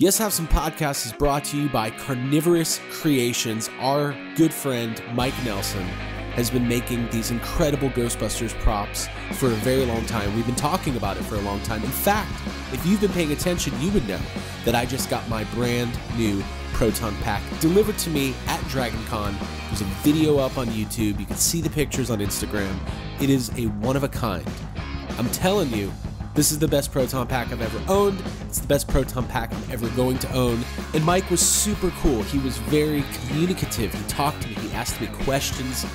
Yes Have Some Podcast is brought to you by Carnivorous Creations. Our good friend Mike Nelson has been making these incredible Ghostbusters props for a very long time. We've been talking about it for a long time. In fact, if you've been paying attention, you would know that I just got my brand new Proton Pack delivered to me at DragonCon. There's a video up on YouTube. You can see the pictures on Instagram. It is a one-of-a-kind. I'm telling you, this is the best Proton Pack I've ever owned. It's the best Proton Pack I'm ever going to own. And Mike was super cool. He was very communicative. He talked to me. He asked me questions.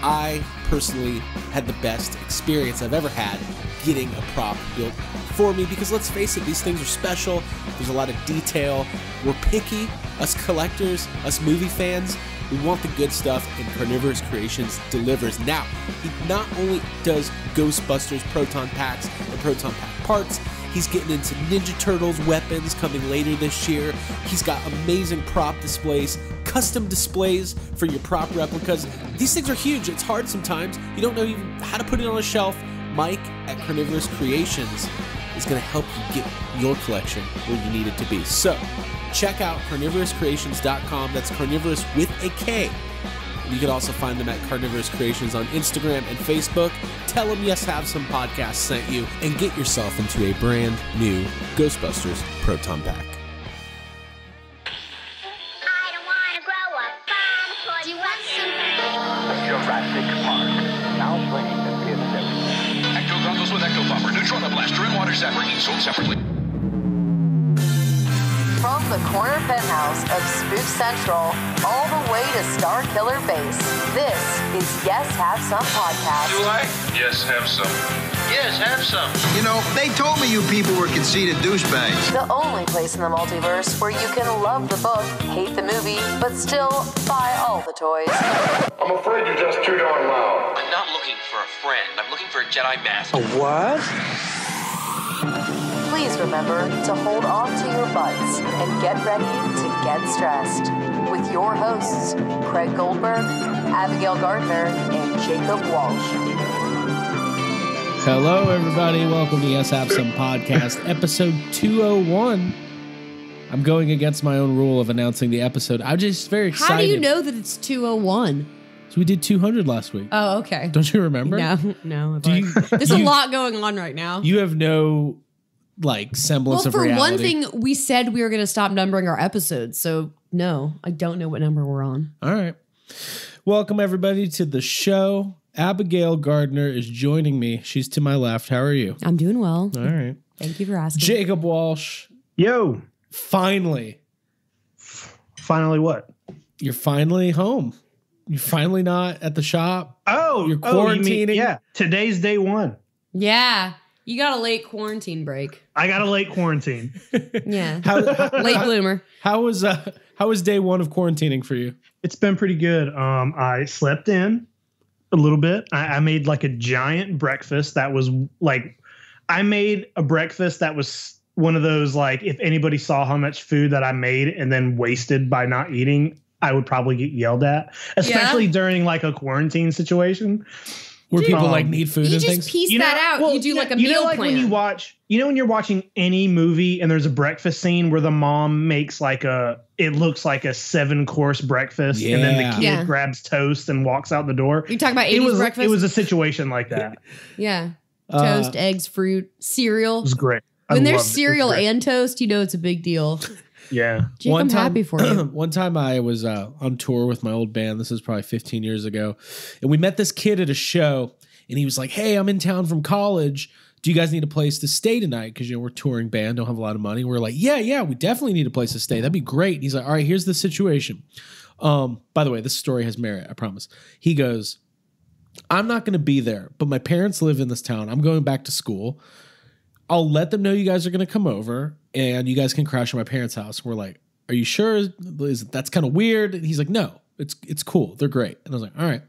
I personally had the best experience I've ever had getting a prop built for me because let's face it, these things are special. There's a lot of detail. We're picky, us collectors, us movie fans. We want the good stuff, and Carnivorous Creations delivers. Now, he not only does Ghostbusters Proton Packs and Proton Pack parts, he's getting into Ninja Turtles weapons coming later this year. He's got amazing prop displays, custom displays for your prop replicas. These things are huge. It's hard sometimes. You don't know even how to put it on a shelf. Mike at Carnivorous Creations is going to help you get your collection where you need it to be. So, check out carnivorouscreations.com. That's carnivorous with a K. And you can also find them at Carnivorous Creations on Instagram and Facebook. Tell them Yes Have Some Podcast sent you and get yourself into a brand new Ghostbusters Proton Pack. I don't want to grow up. Do you want some? Jurassic Park. Now playing the PS7. Ecto goggles with Ecto Buffer, Neutrona Blaster, and Water Zapper, each sold separately. From the corner penthouse of Spook Central all the way to Star Killer Base, this is Yes Have Some Podcast. Do I? Yes, have some. Yes, have some. You know, they told me you people were conceited douchebags. The only place in the multiverse where you can love the book, hate the movie, but still buy all the toys. I'm afraid you're just too darn loud. I'm not looking for a friend. I'm looking for a Jedi Master. What? Please remember to hold on to your butts and get ready to get stressed. With your hosts, Craig Goldberg, Abigail Gardner, and Jacob Walsh. Hello, everybody. Welcome to Yes Have Some Podcast, episode 201. I'm going against my own rule of announcing the episode. I'm just very excited. How do you know that it's 201? So we did 200 last week. Oh, okay. Don't you remember? No. There's a lot going on right now. You have no semblance of reality. Well, for one thing, we said we were going to stop numbering our episodes. So, no, I don't know what number we're on. All right. Welcome, everybody, to the show. Abigail Gardner is joining me. She's to my left. How are you? I'm doing well. All right. Thank you for asking. Jacob Walsh. Yo. Finally. Finally what? You're finally home. You're finally not at the shop. Oh. You're quarantining. Yeah. Today's day one. Yeah. You got a late quarantine break. I got a late quarantine. Yeah. Late bloomer. How was day one of quarantining for you? It's been pretty good. I slept in a little bit. I made like a giant breakfast that was I made a breakfast that was one of those, if anybody saw how much food that I made and then wasted by not eating, I would probably get yelled at, especially during a quarantine situation. Where people need food and things? You just piece that out. Well, you do a meal plan. When you watch, when you're watching any movie and there's a breakfast scene where the mom makes it looks like a 7-course breakfast, and then the kid grabs toast and walks out the door. You talking about 80s breakfast? It was a situation like that. Yeah. Toast, eggs, fruit, cereal. It was great. When there's cereal and toast, you know it's a big deal. Yeah. Jake, I'm happy for you. One time I was on tour with my old band. This is probably 15 years ago. And we met this kid at a show. And he was like, hey, I'm in town from college. Do you guys need a place to stay tonight? Because, we're a touring band, don't have a lot of money. We're like, yeah, we definitely need a place to stay. That'd be great. And he's like, all right, here's the situation. By the way, this story has merit, I promise. He goes, I'm not going to be there, but my parents live in this town. I'm going back to school. I'll let them know you guys are going to come over and you guys can crash at my parents' house. We're like, are you sure? That's kind of weird. And he's like, no, it's cool. They're great. And I was like, all right.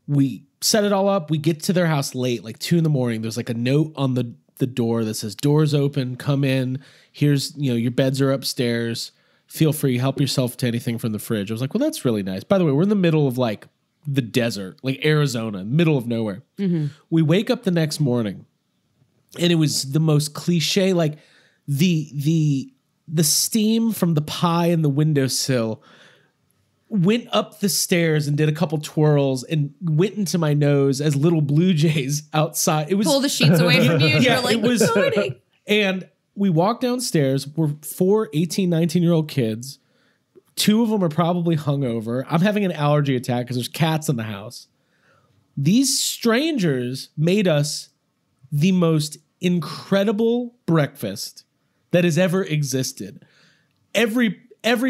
We set it all up. We get to their house late, 2 a.m. There's a note on the door that says, doors open, come in. Here's, your beds are upstairs. Feel free, help yourself to anything from the fridge. I was like, well, that's really nice. By the way, we're in the middle of the desert, Arizona, middle of nowhere. Mm-hmm. We wake up the next morning and it was the most cliche, the the steam from the pie in the windowsill went up the stairs and did a couple twirls and went into my nose as little blue jays outside. It was pull the sheets away from you. And yeah, you're like, it was. "Morning." And we walked downstairs. We're 4 18, 19-year-old kids. 2 of them are probably hungover. I'm having an allergy attack because there's cats in the house. These strangers made us the most incredible breakfast that has ever existed. Every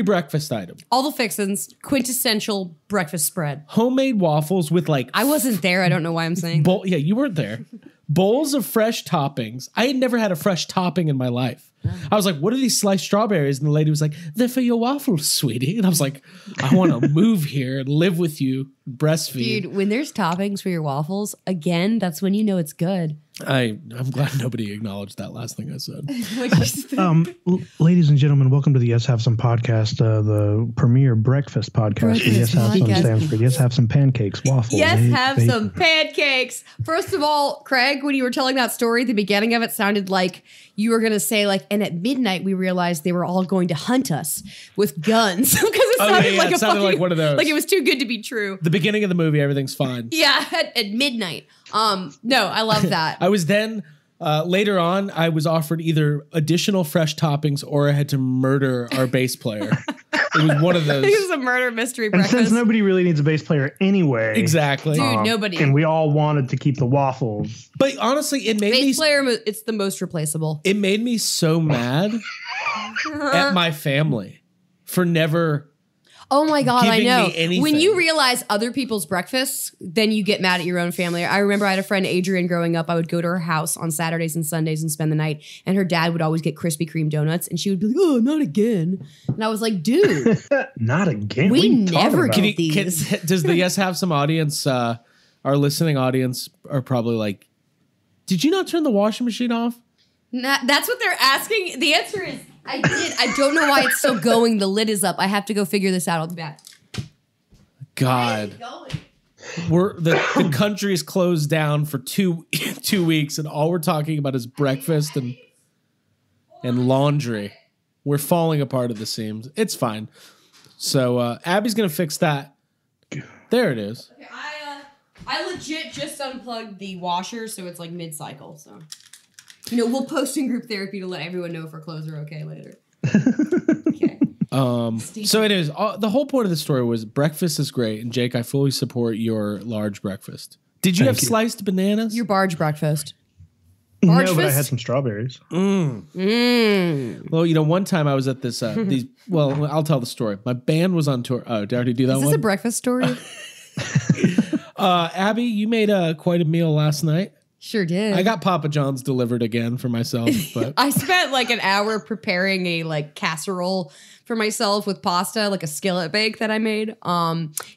breakfast item. All the fixins, quintessential breakfast spread. Homemade waffles with like... I wasn't there. I don't know why I'm saying that. Yeah, you weren't there. Bowls of fresh toppings. I had never had a fresh topping in my life. I was like, what are these sliced strawberries? And the lady was like, they're for your waffles, sweetie. And I was like, I want to move here and live with you, breastfeed. Dude, when there's toppings for your waffles, again, that's when you know it's good. I'm glad nobody acknowledged that last thing I said. Ladies and gentlemen, welcome to the Yes Have Some podcast, the premier breakfast podcast. Yes Have Some stands for Yes Have Some pancakes, waffles. Yes, have some pancakes. First of all, Craig, when you were telling that story, the beginning of it sounded like you were going to say like, and at midnight we realized they were all going to hunt us with guns because it sounded like it sounded like one of those. Like it was too good to be true. The beginning of the movie, everything's fine. Yeah, at midnight. No, I love that. I was then later on, I was offered either additional fresh toppings or I had to murder our bass player. It was one of those. It was a murder mystery breakfast. And since nobody really needs a bass player anyway. Exactly. Dude, nobody. And we all wanted to keep the waffles. But honestly, it made bass player, it's the most replaceable. It made me so mad at my family for never... Oh my God, I know. When you realize realize other people's breakfasts, then you get mad at your own family. I remember I had a friend, Adrienne, growing up. I would go to her house on Saturdays and Sundays and spend the night. And her dad would always get Krispy Kreme donuts. And she would be like, oh, not again. And I was like, dude. Not again? We never get these. Does the Yes Have Some audience, our listening audience, are probably like, did you not turn the washing machine off? That's what they're asking. The answer is, I did. I don't know why it's still going. The lid is up. I have to go figure this out. I'll be back. God. The country's closed down for 2 weeks and all we're talking about is breakfast and laundry. We're falling apart at the seams. It's fine. So Abby's gonna fix that. There it is. Okay, I legit just unplugged the washer, so it's like mid-cycle. So we'll post in group therapy to let everyone know if our clothes are okay later. Okay. So it is. The whole point of the story was breakfast is great, and Jake, I fully support your large breakfast. Did you have sliced bananas? Your barge breakfast. No, but I had some strawberries. Well, one time I was at this. I'll tell the story. My band was on tour. Oh, did I already do that one? Is this a breakfast story? Abby, you made quite a meal last night. Sure did. I got Papa John's delivered again for myself, but I spent like an hour preparing a casserole for myself with pasta, like a skillet bake that I made.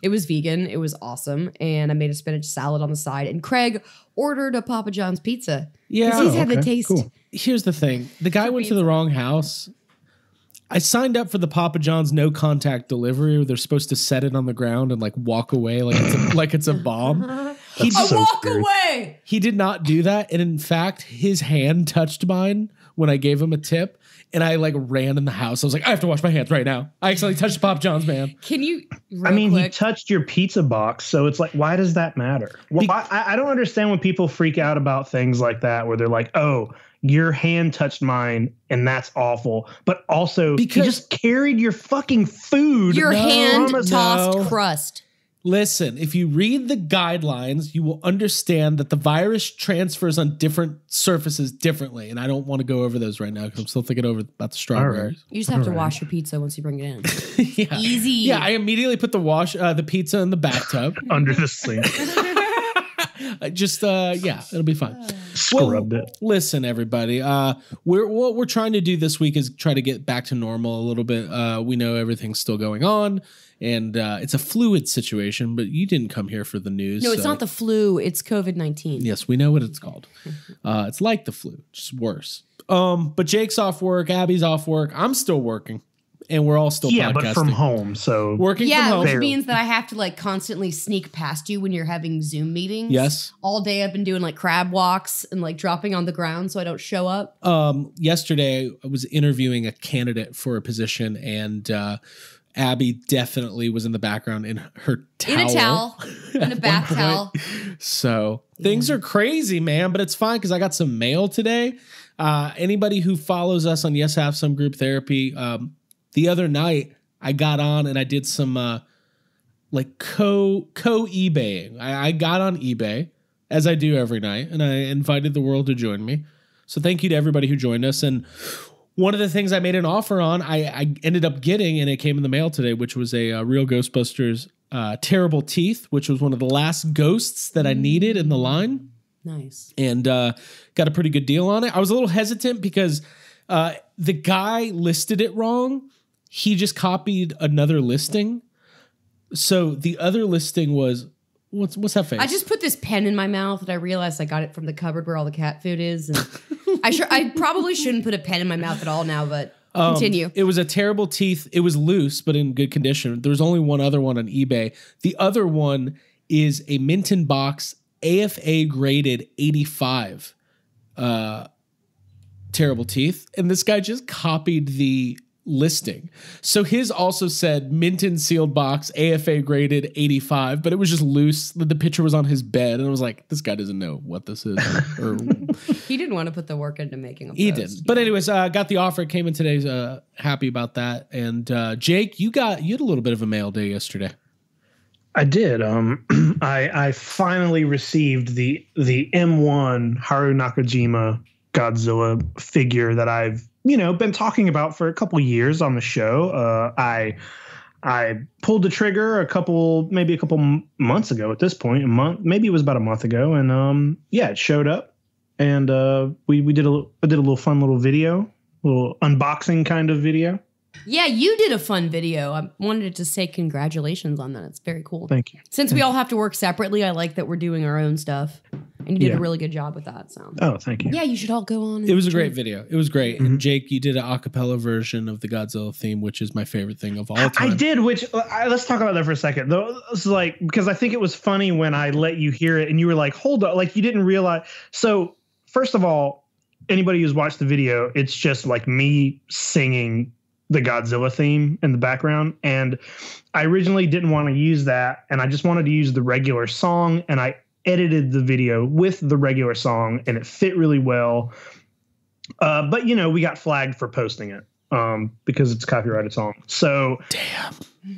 It was vegan. It was awesome. And I made a spinach salad on the side. And Craig ordered a Papa John's pizza. Yeah. He's had the taste. Cool. Here's the thing. The guy went to the wrong house. I signed up for the Papa John's no contact delivery where they're supposed to set it on the ground and walk away like it's a bomb. He walk away. He did not do that. And in fact, his hand touched mine when I gave him a tip. And I ran in the house. I was like, I have to wash my hands right now. I accidentally touched Papa John's, man. Can you? He touched your pizza box. So it's like, why does that matter? Well, I don't understand when people freak out about things like that, where they're like, oh, your hand touched mine and that's awful. But also, you just carried your fucking food. Your hand tossed crust. Listen, if you read the guidelines, you will understand that the virus transfers on different surfaces differently. And I don't want to go over those right now because I'm still thinking over about the strawberries. Right. You just have to wash your pizza once you bring it in. Yeah. Easy. Yeah, I immediately put the pizza in the bathtub. Under the sink. It'll be fine. Scrubbed it. Listen, everybody. What we're trying to do this week is try to get back to normal a little bit. We know everything's still going on. And it's a fluid situation, but you didn't come here for the news. No, it's not the flu. It's COVID-19. Yes, we know what it's called. It's like the flu, just worse. But Jake's off work. Abby's off work. I'm still working. and we're all still podcasting. but from home. So working from home. Which means that I have to like constantly sneak past you when you're having Zoom meetings. Yes. All day I've been doing like crab walks and like dropping on the ground so I don't show up. Yesterday I was interviewing a candidate for a position, and Abby definitely was in the background in her towel. In a towel. In a bath towel. So things are crazy, man, but it's fine because I got some mail today. Anybody who follows us on Yes Have Some Group Therapy, the other night I got on and I did some like co-eBaying. I got on eBay, as I do every night, and I invited the world to join me. So thank you to everybody who joined us. And one of the things I made an offer on, I ended up getting, and it came in the mail today, which was a real Ghostbusters Terrible Teeth, which was one of the last ghosts that I needed in the line. Nice. And got a pretty good deal on it. I was a little hesitant because the guy listed it wrong. He just copied another listing. So the other listing was, what's that face? I just put this pen in my mouth and I realized I got it from the cupboard where all the cat food is. And I probably shouldn't put a pen in my mouth at all now, but continue. It was a Terrible Teeth. It was loose, but in good condition. There was only one other one on eBay. The other one is a Minton Box AFA graded 85 Terrible Teeth. And this guy just copied the listing. So his also said Minton sealed box AFA graded 85, but it was just loose. The picture was on his bed, and I was like, this guy doesn't know what this is. Or he didn't want to put the work into making a post. He didn't. But anyways, got the offer. It came in today. Happy about that. And Jake, you had a little bit of a mail day yesterday. I did. I finally received the M1 Haru Nakajima Godzilla figure that I've been talking about for a couple years on the show. I pulled the trigger maybe a couple months ago at this point. Maybe it was about a month ago, and it showed up, and we did a little fun little video, little unboxing kind of video. Yeah, you did a fun video. I wanted to say congratulations on that. It's very cool. Thank you. Since we all have to work separately, I like that we're doing our own stuff. And you did a really good job with that. So. Oh, thank you. Yeah, you should all go on. It was a great video. It was great. Mm-hmm. And Jake, you did an a cappella version of the Godzilla theme, which is my favorite thing of all time. I did, let's talk about that for a second. Though, it's like, because I think it was funny when I let you hear it and you were like, hold on, like you didn't realize. So first of all, anybody who's watched the video, it's just like me singing the Godzilla theme in the background. And I originally didn't want to use that. And I just wanted to use the regular song. And I edited the video with the regular song and it fit really well. But we got flagged for posting it because it's a copyrighted song. So damn,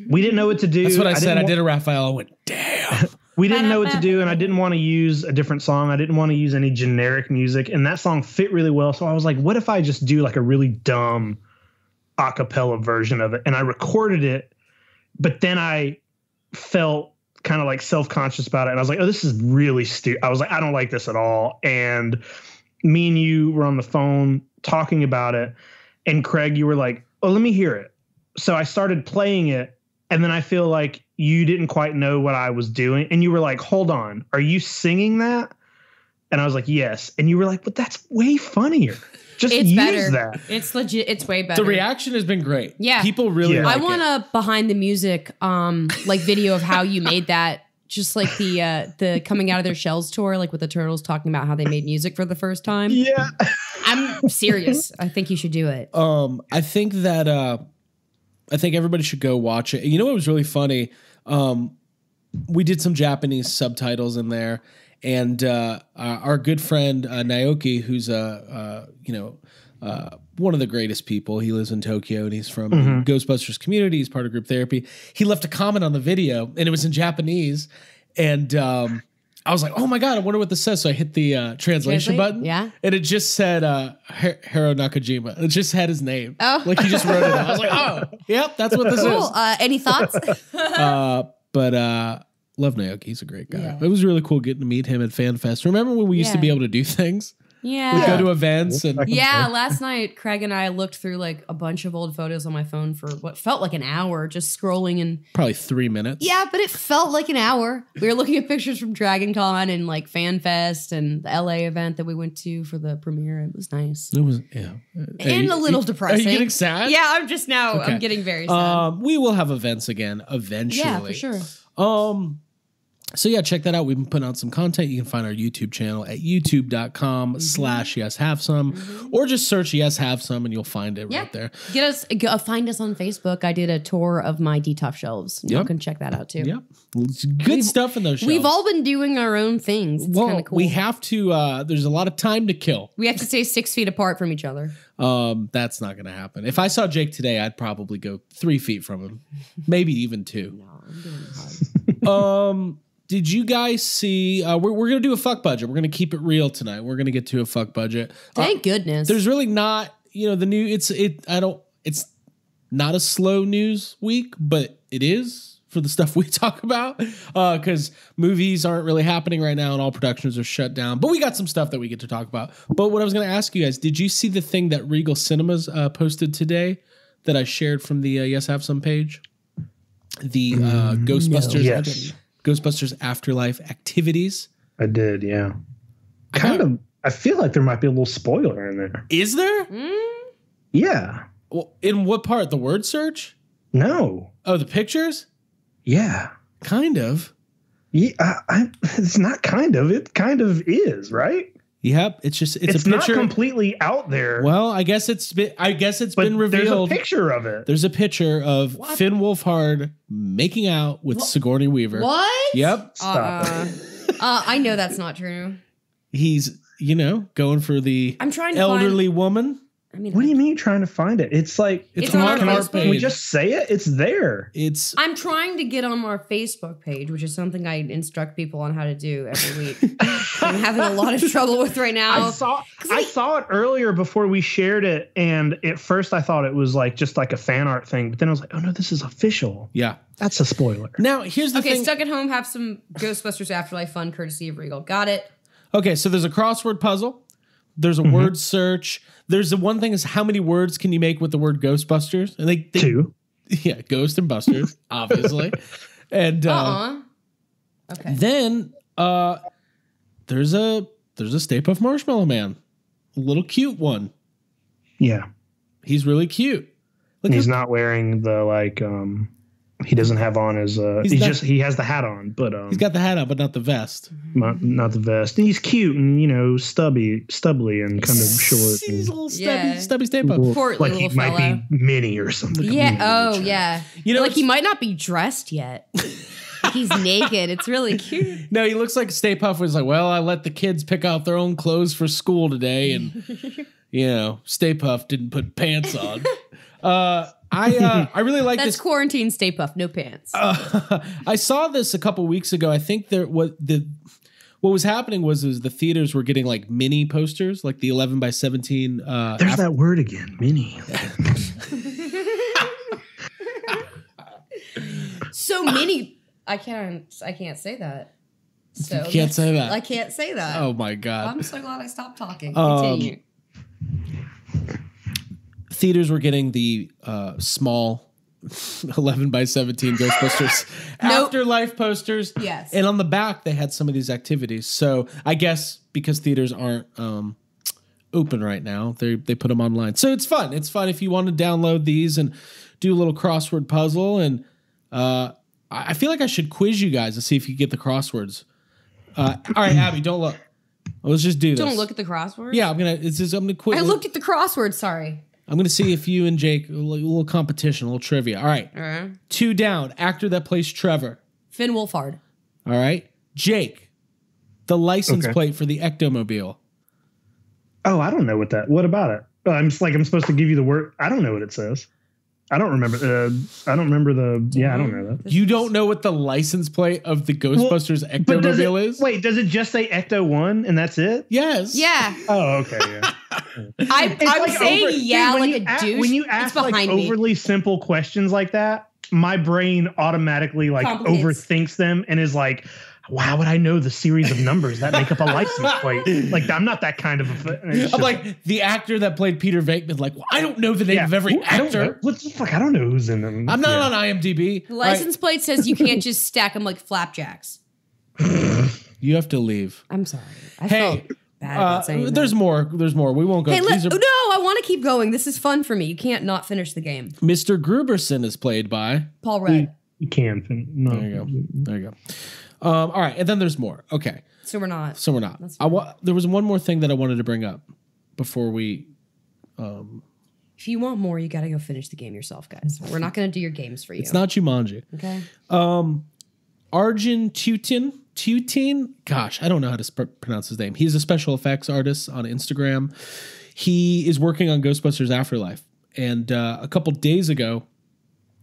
we didn't know what to do. That's what I said. I did a Raphael. I went, damn. We didn't know what to do, and I didn't want to use a different song. I didn't want to use any generic music, and that song fit really well. So I was like, what if I just do like a really dumb a cappella version of it? And I recorded it, but then I felt kind of like self-conscious about it. And I was like, oh, this is really stupid. I was like, I don't like this at all. And me and you were on the phone talking about it. And Craig, you were like, oh, let me hear it. So I started playing it. And then I feel like you didn't quite know what I was doing. And you were like, hold on, are you singing that? And I was like, yes. And you were like, but that's way funnier. Just it's use better. that. It's legit. It's way better. The reaction has been great. Yeah. People really like I want a behind the music like video of how you made that. Just like the coming out of their shells tour, like with the Turtles talking about how they made music for the first time. Yeah. I'm serious. I think you should do it. I think that I think everybody should go watch it. You know what was really funny? We did some Japanese subtitles in there. And our good friend Naoki, who's one of the greatest people. He lives in Tokyo and he's from the Ghostbusters community. He's part of group therapy. He left a comment on the video and it was in Japanese. And I was like, oh my God, I wonder what this says. So I hit the translation button. Yeah. And it just said Haru Nakajima. It just had his name. Oh. Like he just wrote it out. I was like, oh, yep, that's what this is. Any thoughts? Love Naoki. He's a great guy. Yeah. It was really cool getting to meet him at FanFest. Remember when we used to be able to do things? Yeah. We go to events and Yeah, last night Craig and I looked through like a bunch of old photos on my phone for what felt like an hour, just scrolling and probably 3 minutes. yeah, but it felt like an hour. We were looking at pictures from Dragon Con and like Fan Fest and the LA event that we went to for the premiere. It was nice. It was And a little depressing. Are you getting sad? Yeah, I'm just now I'm getting very sad. We will have events again eventually. Yeah, for sure. So yeah, check that out. We've been putting out some content. You can find our YouTube channel at youtube.com/yeshhavesome or just search Yes Have Some and you'll find it right there. Find us on Facebook. I did a tour of my detox shelves. You can check that out too. Yep. Good stuff in those shelves. We've all been doing our own things. It's kind of cool. We have to, there's a lot of time to kill. We have to stay 6 feet apart from each other. That's not going to happen. If I saw Jake today, I'd probably go 3 feet from him. Maybe even 2. No, I'm doing hard. Did you guys see? We're gonna do a fuck budget. We're gonna keep it real tonight. We're gonna get to a fuck budget. Thank goodness. There's really not, the new. It's not a slow news week, but it is for the stuff we talk about because movies aren't really happening right now and all productions are shut down. But we got some stuff that we get to talk about. But what I was gonna ask you guys, did you see the thing that Regal Cinemas posted that I shared from the Yes Have Some page? The Ghostbusters. No. Yes. Ghostbusters Afterlife activities. I did, yeah. I feel like there might be a little spoiler in there. Is there? Yeah. Well, in what part? The word search? No. Oh, the pictures? Yeah. Kind of. Yeah, it's not kind of. It kind of is, right? Yep. It's a picture. Not completely out there. Well, I guess it's been revealed. There's a picture of it. There's a picture of Finn Wolfhard making out with Sigourney Weaver. What? Yep. Stop. I know that's not true. He's, going for the I'm trying to elderly woman. I mean, what do you mean trying to find it? It's like it's on our Facebook page. Can we just say it? It's there. I'm trying to get on our Facebook page, which is something I instruct people on how to do every week. I'm having a lot of trouble with right now. I saw it earlier before we shared it, and at first I thought it was just like a fan art thing, but then I was like, oh no, this is official. Yeah. That's a spoiler. Now, here's the thing. Okay, stuck at home, have some Ghostbusters Afterlife fun courtesy of Regal. Got it. Okay, so there's a crossword puzzle. There's a word search. There's the one thing is how many words can you make with the word Ghostbusters? And they 2. Yeah, Ghost and Busters, obviously. And okay. Then there's a Stay Puft Marshmallow Man. A little cute one. Yeah. He's really cute. He's not wearing the he doesn't have on his he has the hat on, but he's got the hat on, but not the vest. Not the vest. And he's cute and stubbly and kind of short. He's a little stubby Stay Puft. Poor like little he fella. might be mini or something. Yeah. Yeah. Like he might not be dressed yet. He's naked. It's really cute. No, he looks like Stay Puft was like, well, I let the kids pick out their own clothes for school today, and Stay Puft didn't put pants on. I really like this. That's quarantine Stay Puft, no pants. I saw this a couple weeks ago. I think what was happening was the theaters were getting like mini posters, like the 11 by 17. There's that word again, mini. So mini. I can't say that. So you can't say that. I can't say that. Oh my God. I'm so glad I stopped talking. Continue. Theaters were getting the small 11 by 17 Ghostbusters Afterlife posters. Yes. And on the back, they had some of these activities. So I guess because theaters aren't open right now, they put them online. So it's fun. It's fun if you want to download these and do a little crossword puzzle. And I feel like I should quiz you guys to see if you get the crosswords. All right, Abby, don't look. Let's just do this. Don't look at the crossword? Yeah, I'm gonna quiz. I looked at the crossword, sorry. I'm going to see if you and Jake, a little competition, a little trivia. All right. 2 down. Actor that plays Trevor. Finn Wolfhard. All right. Jake, the license plate for the Ectomobile. Oh, I don't know what about it? I'm supposed to give you the word. I don't know what it says. I don't remember. I don't know that. You don't know what the license plate of the Ghostbusters Ectomobile is? Wait, does it just say Ecto 1 and that's it? Yes. Yeah. Oh, okay. Yeah. I'm saying like a douche. When you ask like overly simple questions like that, my brain automatically like overthinks them and is like, How would I know the series of numbers that make up a license plate? Like, I'm not that kind of a. I'm like the actor that played Peter Venkman. Like, well, I don't know the name of every actor. What the fuck? I don't know who's in them. I'm not on IMDb. The license plate says you can't just stack them like flapjacks. You have to leave. I'm sorry. I felt bad about saying there's that. more. There's more. We won't go. Hey, no, I want to keep going. This is fun for me. You can't not finish the game. Mr. Gruberson is played by Paul Rudd. You can. No. There you go. There you go. All right, and then there's more. Okay. So we're not. There was one more thing that I wanted to bring up before we. If you want more, you got to go finish the game yourself, guys. We're not going to do your games for you. It's not Jumanji. Okay. Arjun Tutin. Gosh, I don't know how to pronounce his name. He's a special effects artist on Instagram. He is working on Ghostbusters Afterlife, and a couple days ago,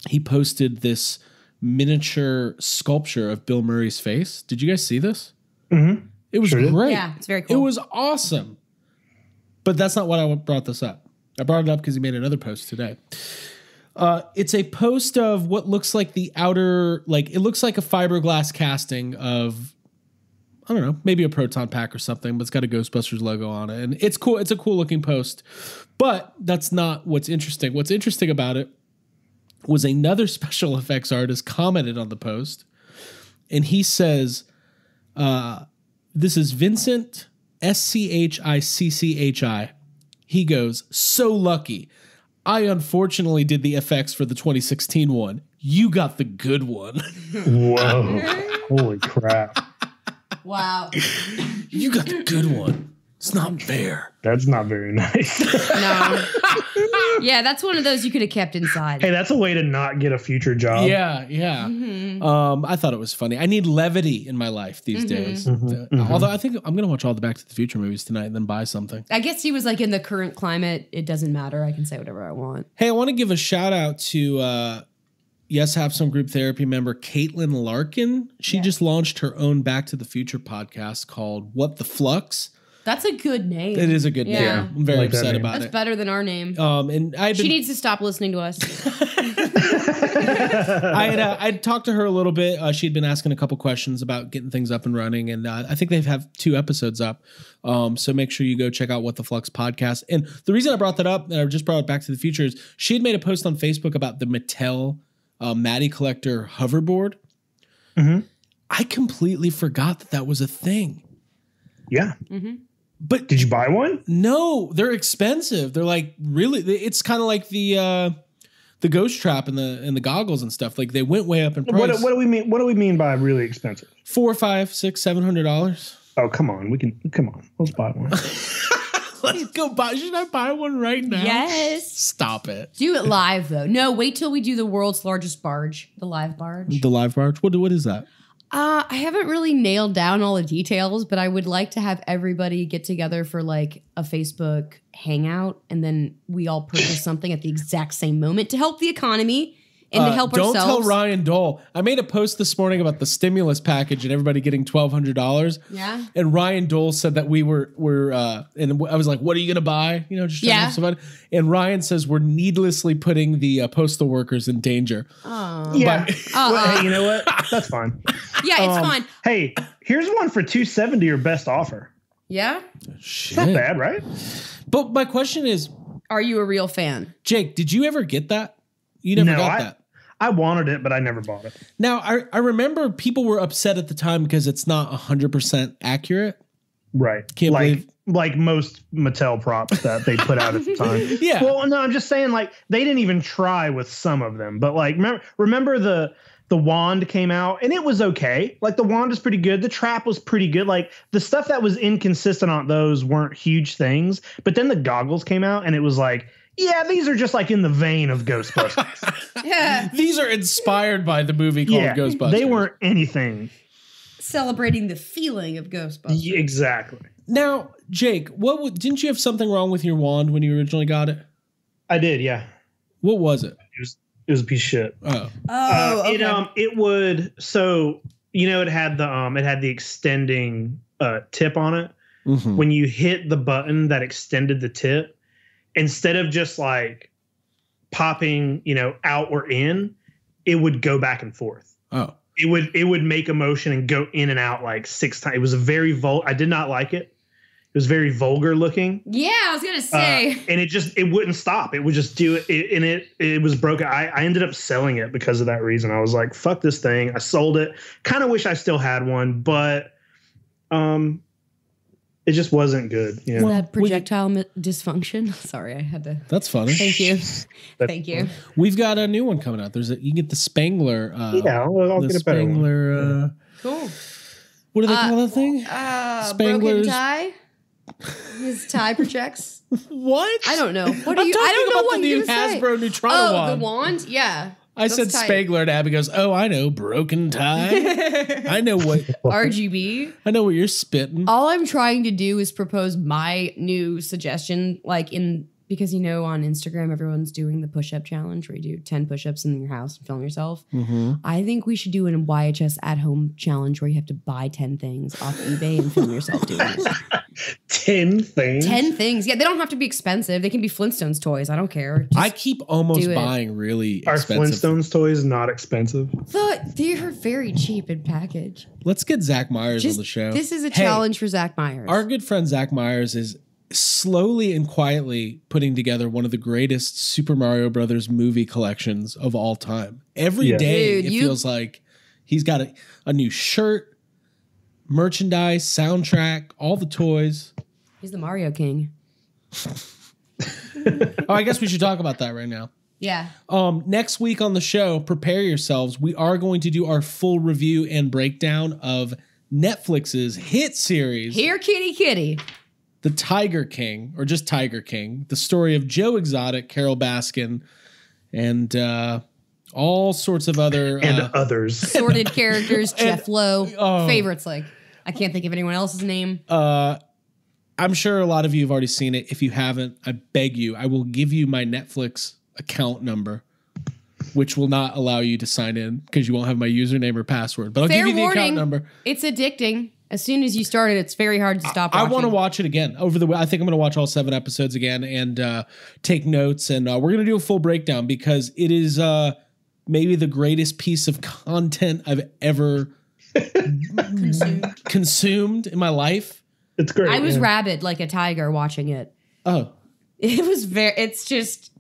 he posted this miniature sculpture of Bill Murray's face. Did you guys see this? Mm-hmm. It was great. Yeah, it's very cool. It was awesome. But that's not why I brought this up. I brought it up because he made another post today. It's a post of what looks like the outer, like it looks like a fiberglass casting of, I don't know, maybe a proton pack or something, but it's got a Ghostbusters logo on it. And it's cool. It's a cool looking post. But that's not what's interesting. What's interesting about it was another special effects artist commented on the post, and he says, this is Vincent Schiccchi. He goes, so lucky. I unfortunately did the effects for the 2016 one. You got the good one. Whoa. Holy crap. Wow. You got the good one. It's not fair. That's not very nice. No. Yeah, that's one of those you could have kept inside. Hey, that's a way to not get a future job. Yeah. Mm-hmm. I thought it was funny. I need levity in my life these days. Although I think I'm going to watch all the Back to the Future movies tonight and then buy something. I guess he was like, in the current climate, it doesn't matter. I can say whatever I want. Hey, I want to give a shout out to Yes Have Some Group Therapy member Caitlin Larkin. She just launched her own Back to the Future podcast called What the Flux. That's a good name. It is a good name. I'm very upset about it. That's better than our name. And she needs to stop listening to us. I'd talked to her a little bit. She'd been asking a couple questions about getting things up and running, and I think they have 2 episodes up. So make sure you go check out What the Flux podcast. And the reason I brought that up, and I just brought it Back to the Future, is she had made a post on Facebook about the Mattel Matty Collector hoverboard. Mm-hmm. I completely forgot that was a thing. Yeah. Mm-hmm. But did you buy one? No, they're expensive. They're like really. It's kind of like the ghost trap and the goggles and stuff. Like they went way up in price. What do we mean? What do we mean by really expensive? $400, $500, $600, $700. Oh, come on. Let's buy one. Let's go buy. Should I buy one right now? Yes. Stop it. Do it live though. No, wait till we do the world's largest barge, the live barge. The live barge. What is that? I haven't really nailed down all the details, but I would like to have everybody get together for like a Facebook hangout, and then we all purchase something at the exact same moment to help the economy and to help ourselves. Don't tell Ryan Dole. I made a post this morning about the stimulus package and everybody getting $1,200. Yeah. And Ryan Dole said that we were and I was like, what are you going to buy? You know, just trying to have some fun. And Ryan says we're needlessly putting the postal workers in danger. Oh. Yeah. Well, hey, you know what? That's fine. Yeah, it's fine. Hey, here's one for $270 your best offer. Yeah? Shit. Not bad, right? But my question is, are you a real fan? Jake, did you ever get that? You never got that. I wanted it, but I never bought it. Now, I remember people were upset at the time because it's not 100% accurate. Right. Can't believe. Like most Mattel props that they put out at the time. Yeah. Well, no, I'm just saying, like, they didn't even try with some of them. But, like, remember the wand came out, and it was okay. Like, the wand is pretty good. The trap was pretty good. Like, the stuff that was inconsistent on those weren't huge things. But then the goggles came out, and it was like, yeah, these are just like in the vein of Ghostbusters. Yeah. These are inspired by the movie called Ghostbusters. They weren't anything. Celebrating the feeling of Ghostbusters. Yeah, exactly. Now, Jake, didn't you have something wrong with your wand when you originally got it? I did, yeah. What was it? It was a piece of shit. Oh. Okay. It would, so it had the extending tip on it. Mm-hmm. When you hit the button that extended the tip, instead of just like popping, out or in, it would go back and forth. Oh. it would make a motion and go in and out like 6 times. It was a very I did not like it. It was very vulgar looking. Yeah, I was gonna say. And it wouldn't stop. It would just do it. And it was broken. I ended up selling it because of that reason. I was like, fuck this thing. I sold it. Kind of wish I still had one, but it just wasn't good. You know? That projectile dysfunction. Sorry, I had to. That's funny. Thank you. Thank you. We've got a new one coming out. You can get the Spangler. Yeah, I'll get a better Spangler. Cool. What do they call that thing? Broken tie. His tie projects. What? I don't know. What are I'm you? talking I don't know about what the you new say. Hasbro Neutrino wand. The wand. Yeah. I said tight. Spangler, and Abby goes, "Oh, I know, broken tie. I know what RGB. I know what you're spitting." All I'm trying to do is propose my new suggestion, because on Instagram everyone's doing the push-up challenge where you do 10 push-ups in your house and film yourself. Mm-hmm. I think we should do an YHS at-home challenge where you have to buy 10 things off eBay and film yourself doing it. 10 things? 10 things. Yeah, they don't have to be expensive. They can be Flintstones toys. I don't care. I keep almost buying really Are expensive. Flintstones toys not expensive? They're very cheap in package. Let's get Zach Myers on the show. This is a challenge for Zach Myers. Our good friend Zach Myers is slowly and quietly putting together one of the greatest Super Mario Brothers movie collections of all time. Every day it feels like he's got a new shirt, merchandise, soundtrack, all the toys. He's the Mario King. I guess we should talk about that right now. Yeah. Next week on the show, prepare yourselves. We are going to do our full review and breakdown of Netflix's hit series. Here, kitty, kitty. The Tiger King, or just Tiger King, the story of Joe Exotic, Carol Baskin, and all sorts of other... and others. Assorted characters, Jeff Lowe. Favorites, I can't think of anyone else's name. I'm sure a lot of you have already seen it. If you haven't, I beg you, I will give you my Netflix account number, which will not allow you to sign in because you won't have my username or password. But I'll give you the account number. It's addicting. As soon as you start it, it's very hard to stop watching. I want to watch it again over the. I think I'm going to watch all 7 episodes again and take notes. And we're going to do a full breakdown because it is maybe the greatest piece of content I've ever consumed in my life. It's great. I was rabid like a tiger watching it. Oh, it was it's just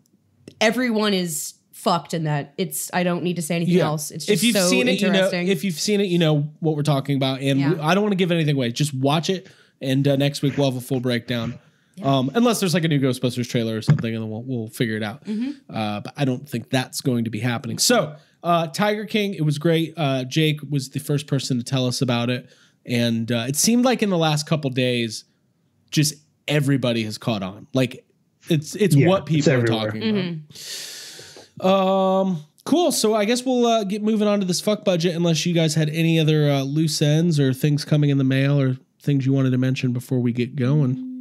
everyone is fucked in that. I don't need to say anything else. It's just if you've so seen it, interesting. if you've seen it, you know what we're talking about. And I don't want to give anything away. Just watch it. And next week we'll have a full breakdown. Yeah. Unless there's like a new Ghostbusters trailer or something, and then we'll figure it out. Mm-hmm. But I don't think that's going to be happening. So Tiger King, it was great. Jake was the first person to tell us about it. And it seemed like in the last couple days, just everybody has caught on. Like it's what people are talking about. Cool. So I guess we'll get moving on to this fuck budget, unless you guys had any other loose ends or things coming in the mail or things you wanted to mention before we get going.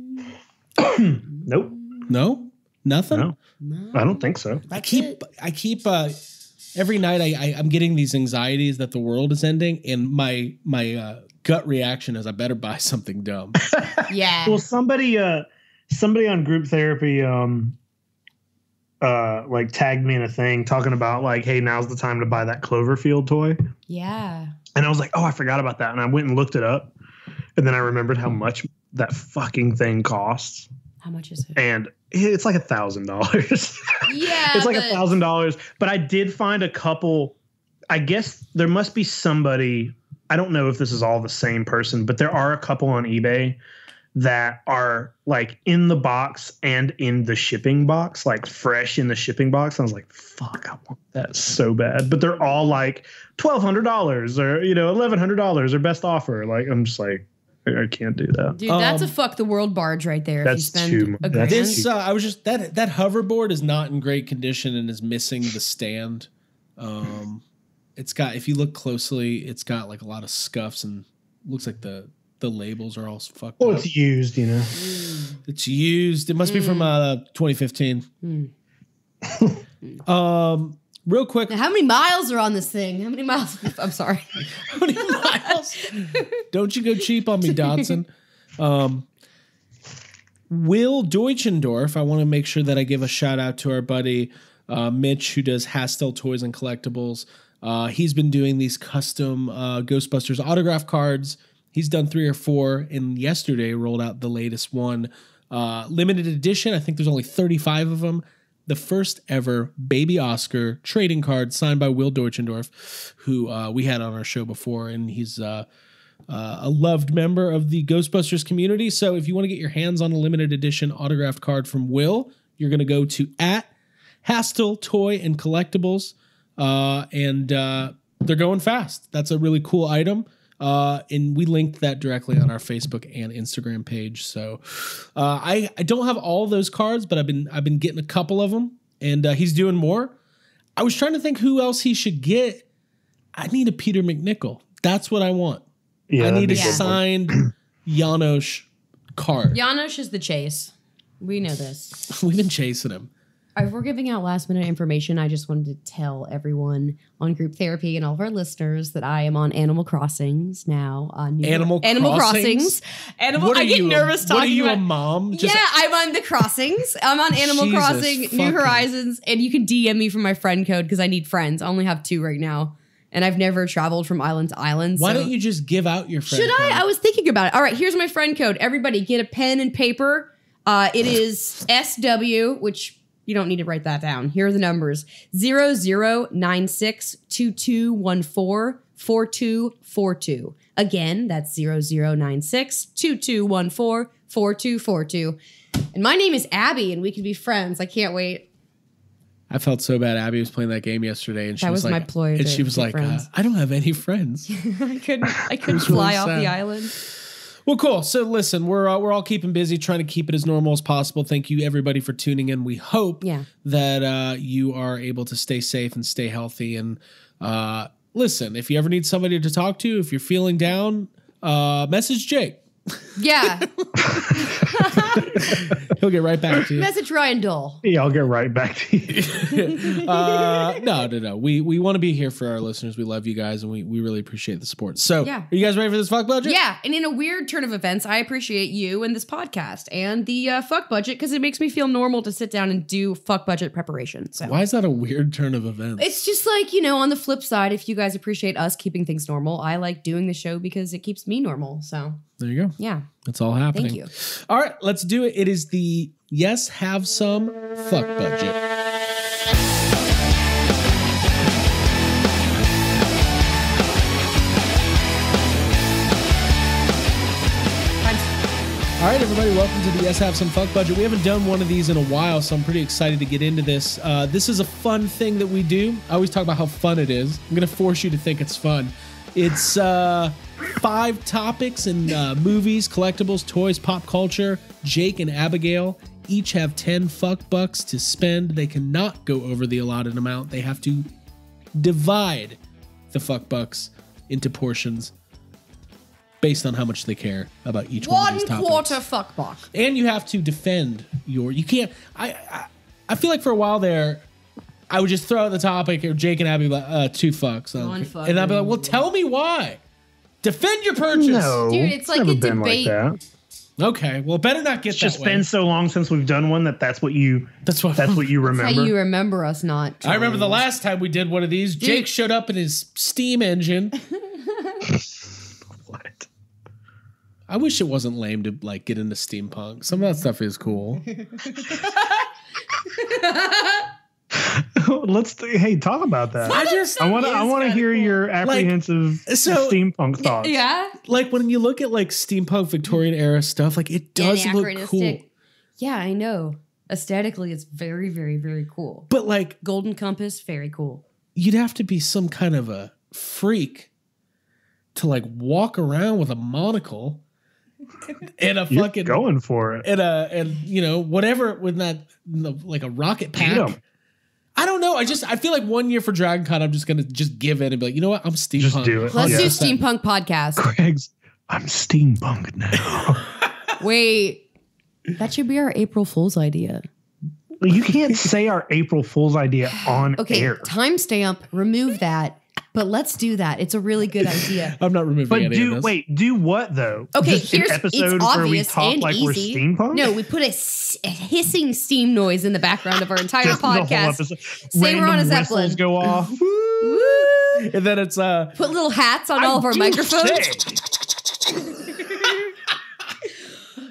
Nope. No? Nothing? No. I don't think so. I keep every night I'm getting these anxieties that the world is ending, and my gut reaction is I better buy something dumb. Yeah. Well, somebody on group therapy like tagged me in a thing talking about like, hey, now's the time to buy that Cloverfield toy. Yeah. And I was like, oh, I forgot about that. And I went and looked it up. And then I remembered how much that fucking thing costs. How much is it? And it's like $1,000. Yeah. It's like $1,000. But I did find a couple. I guess there must be somebody. I don't know if this is all the same person, but there are a couple on eBay that are like in the box and in the shipping box, like fresh in the shipping box. I was like, fuck, I want that so bad. But they're all like $1,200 or, $1,100 or best offer. Like, I'm just like, I can't do that. Dude, that's a fuck the world barge right there. That's if you spend a grand. This, I was just, that hoverboard is not in great condition and is missing the stand. It's got, if you look closely, it's got like a lot of scuffs and looks like the labels are all fucked up. Well, it's used, It's used. It must be from 2015. Real quick. Now, how many miles are on this thing? How many miles? I'm sorry. How many miles? Don't you go cheap on me, Dodson. Will Deutschendorf, I want to make sure that I give a shout out to our buddy Mitch, who does Hastel Toys and Collectibles. He's been doing these custom Ghostbusters autograph cards. He's done 3 or 4, and yesterday rolled out the latest one. Limited edition. I think there's only 35 of them. The first ever Baby Oscar trading card signed by Will Deutschendorf, who we had on our show before, and he's a loved member of the Ghostbusters community. So if you want to get your hands on a limited edition autographed card from Will, you're going to go to @Hastel Toy and Collectibles, and they're going fast. That's a really cool item. And we linked that directly on our Facebook and Instagram page. So I don't have all those cards, but I've been getting a couple of them, and he's doing more. I was trying to think who else he should get. I need a Peter McNichol. That's what I want. Yeah, I need a signed Janosch card. Janosch is the chase. We know this. We've been chasing him. If we're giving out last minute information, I just wanted to tell everyone on Group Therapy and all of our listeners that I am on Animal Crossings now. Animal Crossings? I get nervous talking What are you, about, a mom? Yeah, I'm on the Crossings. I'm on Animal Jesus Crossing, fucking- New Horizons, and you can DM me for my friend code because I need friends. I only have 2 right now, and I've never traveled from island to island. Why so- don't you just give out your friend Should I? code? I was thinking about it. All right, here's my friend code. Everybody get a pen and paper. It is SW, which you don't need to write that down. Here are the numbers. 009622144242. Again, that's 009622144242. And my name is Abby, and we can be friends. I can't wait. I felt so bad. Abby was playing that game yesterday, and she That was was like, my ploy and to she was get like, friends. I don't have any friends. I couldn't was fly really off the sad. island. Well, cool. So listen, we're all keeping busy, trying to keep it as normal as possible. Thank you, everybody, for tuning in. We hope that you are able to stay safe and stay healthy. And listen, if you ever need somebody to talk to, if you're feeling down, message Jake. Yeah. He'll get right back to you. Message Ryan Dole. Yeah, I'll get right back to you. No. We want to be here for our listeners. We love you guys, and we really appreciate the support. So, Yeah. Are you guys ready for this fuck budget? Yeah, and in a weird turn of events, I appreciate you and this podcast and the fuck budget because it makes me feel normal to sit down and do fuck budget preparation. So Why is that a weird turn of events? it's just like, on the flip side, if you guys appreciate us keeping things normal, I like doing the show because it keeps me normal. So There you go. yeah. It's all happening. Thank you. All right, let's do it. It is the Yes Have Some Fuck Budget. All right, everybody, welcome to the Yes Have Some Fuck Budget. We haven't done one of these in a while, so I'm pretty excited to get into this. This is a fun thing that we do. I always talk about how fun it is. I'm going to force you to think it's fun. It's 5 topics in movies, collectibles, toys, pop culture. Jake and Abigail each have 10 fuck bucks to spend. They cannot go over the allotted amount. They have to divide the fuck bucks into portions based on how much they care about each one of these topics. 1/4 fuck buck. And you have to defend you can't, I feel like for a while there, I would just throw out the topic, or Jake and Abby would be like, 2 fucks. One fuck. And I'd be like, well, tell me why. Defend your purchase. No, Dude, it's like never a been debate. Like that. Okay, well, better not get It's that just way. been so long since we've done one that's what you remember. How you remember us not. I remember the last time we did one of these. Jake showed up in his steam engine. What? I wish it wasn't lame to like get into steampunk. Some of that stuff is cool. Hey, talk about that. I want to hear your apprehensive steampunk thoughts. Yeah. Like when you look at like steampunk Victorian era stuff, like it does look cool. Yeah, I know. Aesthetically, it's very, very, very cool. But like Golden Compass, very cool. You'd have to be some kind of a freak to like walk around with a monocle and a You're fucking going for it. And whatever with that like a rocket pack. Yeah. I don't know. I feel like one year for Dragon Con, I'm just gonna give in and be like, you know what? I'm steampunk. Just do it. Let's do steampunk podcast. Craig's, I'm steampunk now. Wait, that should be our April Fool's idea. You can't say our April Fool's idea on air. Timestamp, remove that. But let's do that. It's a really good idea. I'm not removing But any of this. do what though? Okay, Just here's an episode it's where we obvious talk and like easy. we're steampunk. No, we put a hissing steam noise in the background of our entire Just the whole podcast. episode. Say we're on a Random Zeppelin. whistles go off. Woo! And then it's Put little hats on all of our microphones.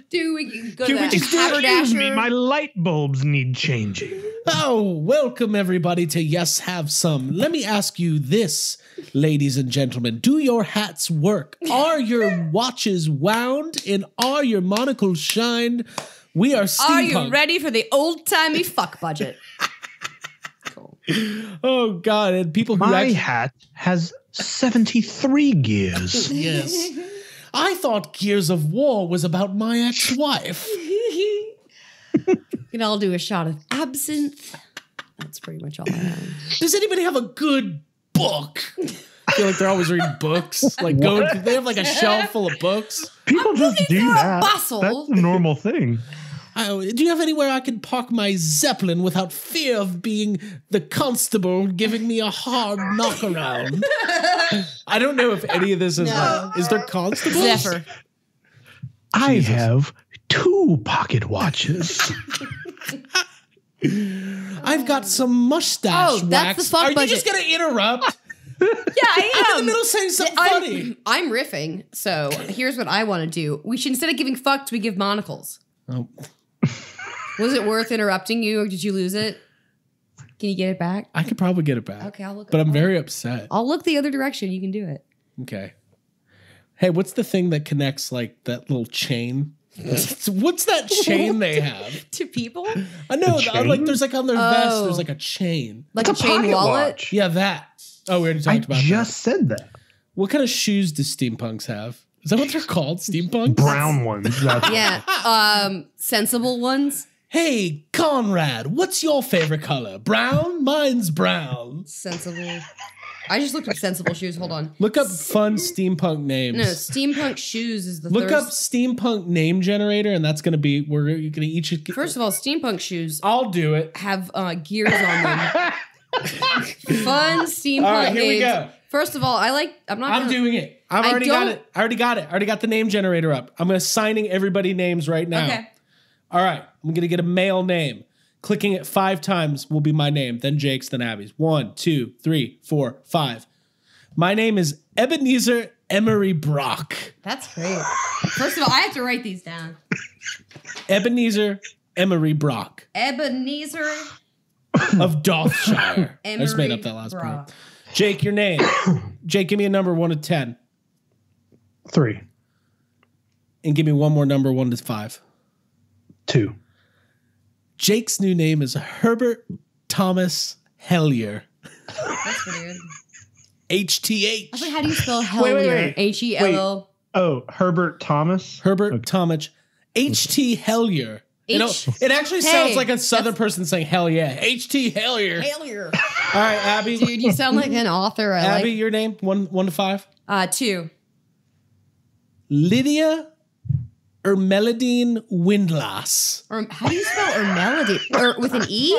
Dude, we can go to that Excuse me, haberdasher. my light bulbs need changing. Oh, welcome everybody to Yes Have Some. Let me ask you this, ladies and gentlemen. Do your hats work? Are your watches wound? And are your monocles shined? We are Steampunk. Are you ready for the old-timey fuck budget? Cool. Oh, God. And people who My actually... hat has 73 gears. Yes. I thought Gears of War was about my ex-wife. We can all do a shot of absinthe. That's pretty much all I have. Does anybody have a good book? I feel like they're always reading books. Like they have like a shelf full of books. People just do that. bustle. That's a normal thing. Do you have anywhere I can park my Zeppelin without fear of being the constable giving me a hard knock around? I don't know if any of this is like, is there constables? Zephyr. I have 2 pocket watches. I've got some mustache Oh, that's wax. the fuck Are budget. you just going to interrupt? Yeah, I'm in the middle of saying something funny. I'm riffing, so here's what I want to do. We should, instead of giving fucked, we give monocles. Oh. Was it worth interrupting you, or did you lose it? Can you get it back? I could probably get it back. Okay, I'll look. But I'm very upset. I'll look the other direction. You can do it. Okay. Hey, what's the thing that connects like that little chain? What's that chain they have? To people? I know, chain? like there's like on their vest, Oh. there's like a chain. Like a chain pocket wallet? watch. Yeah, that. Oh, we already I talked about just said that. that. What kind of shoes do steampunks have? Is that what they're called? Steampunks? Brown ones. That's Yeah. Sensible ones. Hey, Conrad, what's your favorite color? Brown? Mine's brown. Sensible. I just looked up sensible shoes. Hold on. Look up fun steampunk names. No, steampunk shoes is the Look third. up steampunk name generator, and that's gonna be we're gonna each. First of all, steampunk shoes I'll do it. have gears on them. Fun steampunk All right, here we names. go. First of all, I'm doing it. I already got it. I already got the name generator up. I'm assigning everybody names right now. Okay. All right. I'm gonna get a male name. Clicking it 5 times will be my name. Then Jake's. Then Abby's. 1, 2, 3, 4, 5. My name is Ebenezer Emery Brock. That's great. First of all, I have to write these down. Ebenezer Emery Brock Ebenezer of Dothshire. I just made Emery up that last Brock. part. Jake, your name. Jake, give me a number 1 to 10. 3, And give me one more number 1 to 5. 2. Jake's new name is Herbert Thomas Hellier. That's pretty good. HTH. I was like, how do you spell Hellier? wait. H-E-L-L. Oh, Herbert Thomas. Herbert Thomas. HT Hellier. You know, it actually sounds like a southern person saying hell yeah. HT Hellier. Hellier. All right, Abby. Dude, you sound like an author. I Abby, your name? 1 to 5. 2. Lydia Ermeladine Windlass Or how do you spell Ermelody? Or with an E?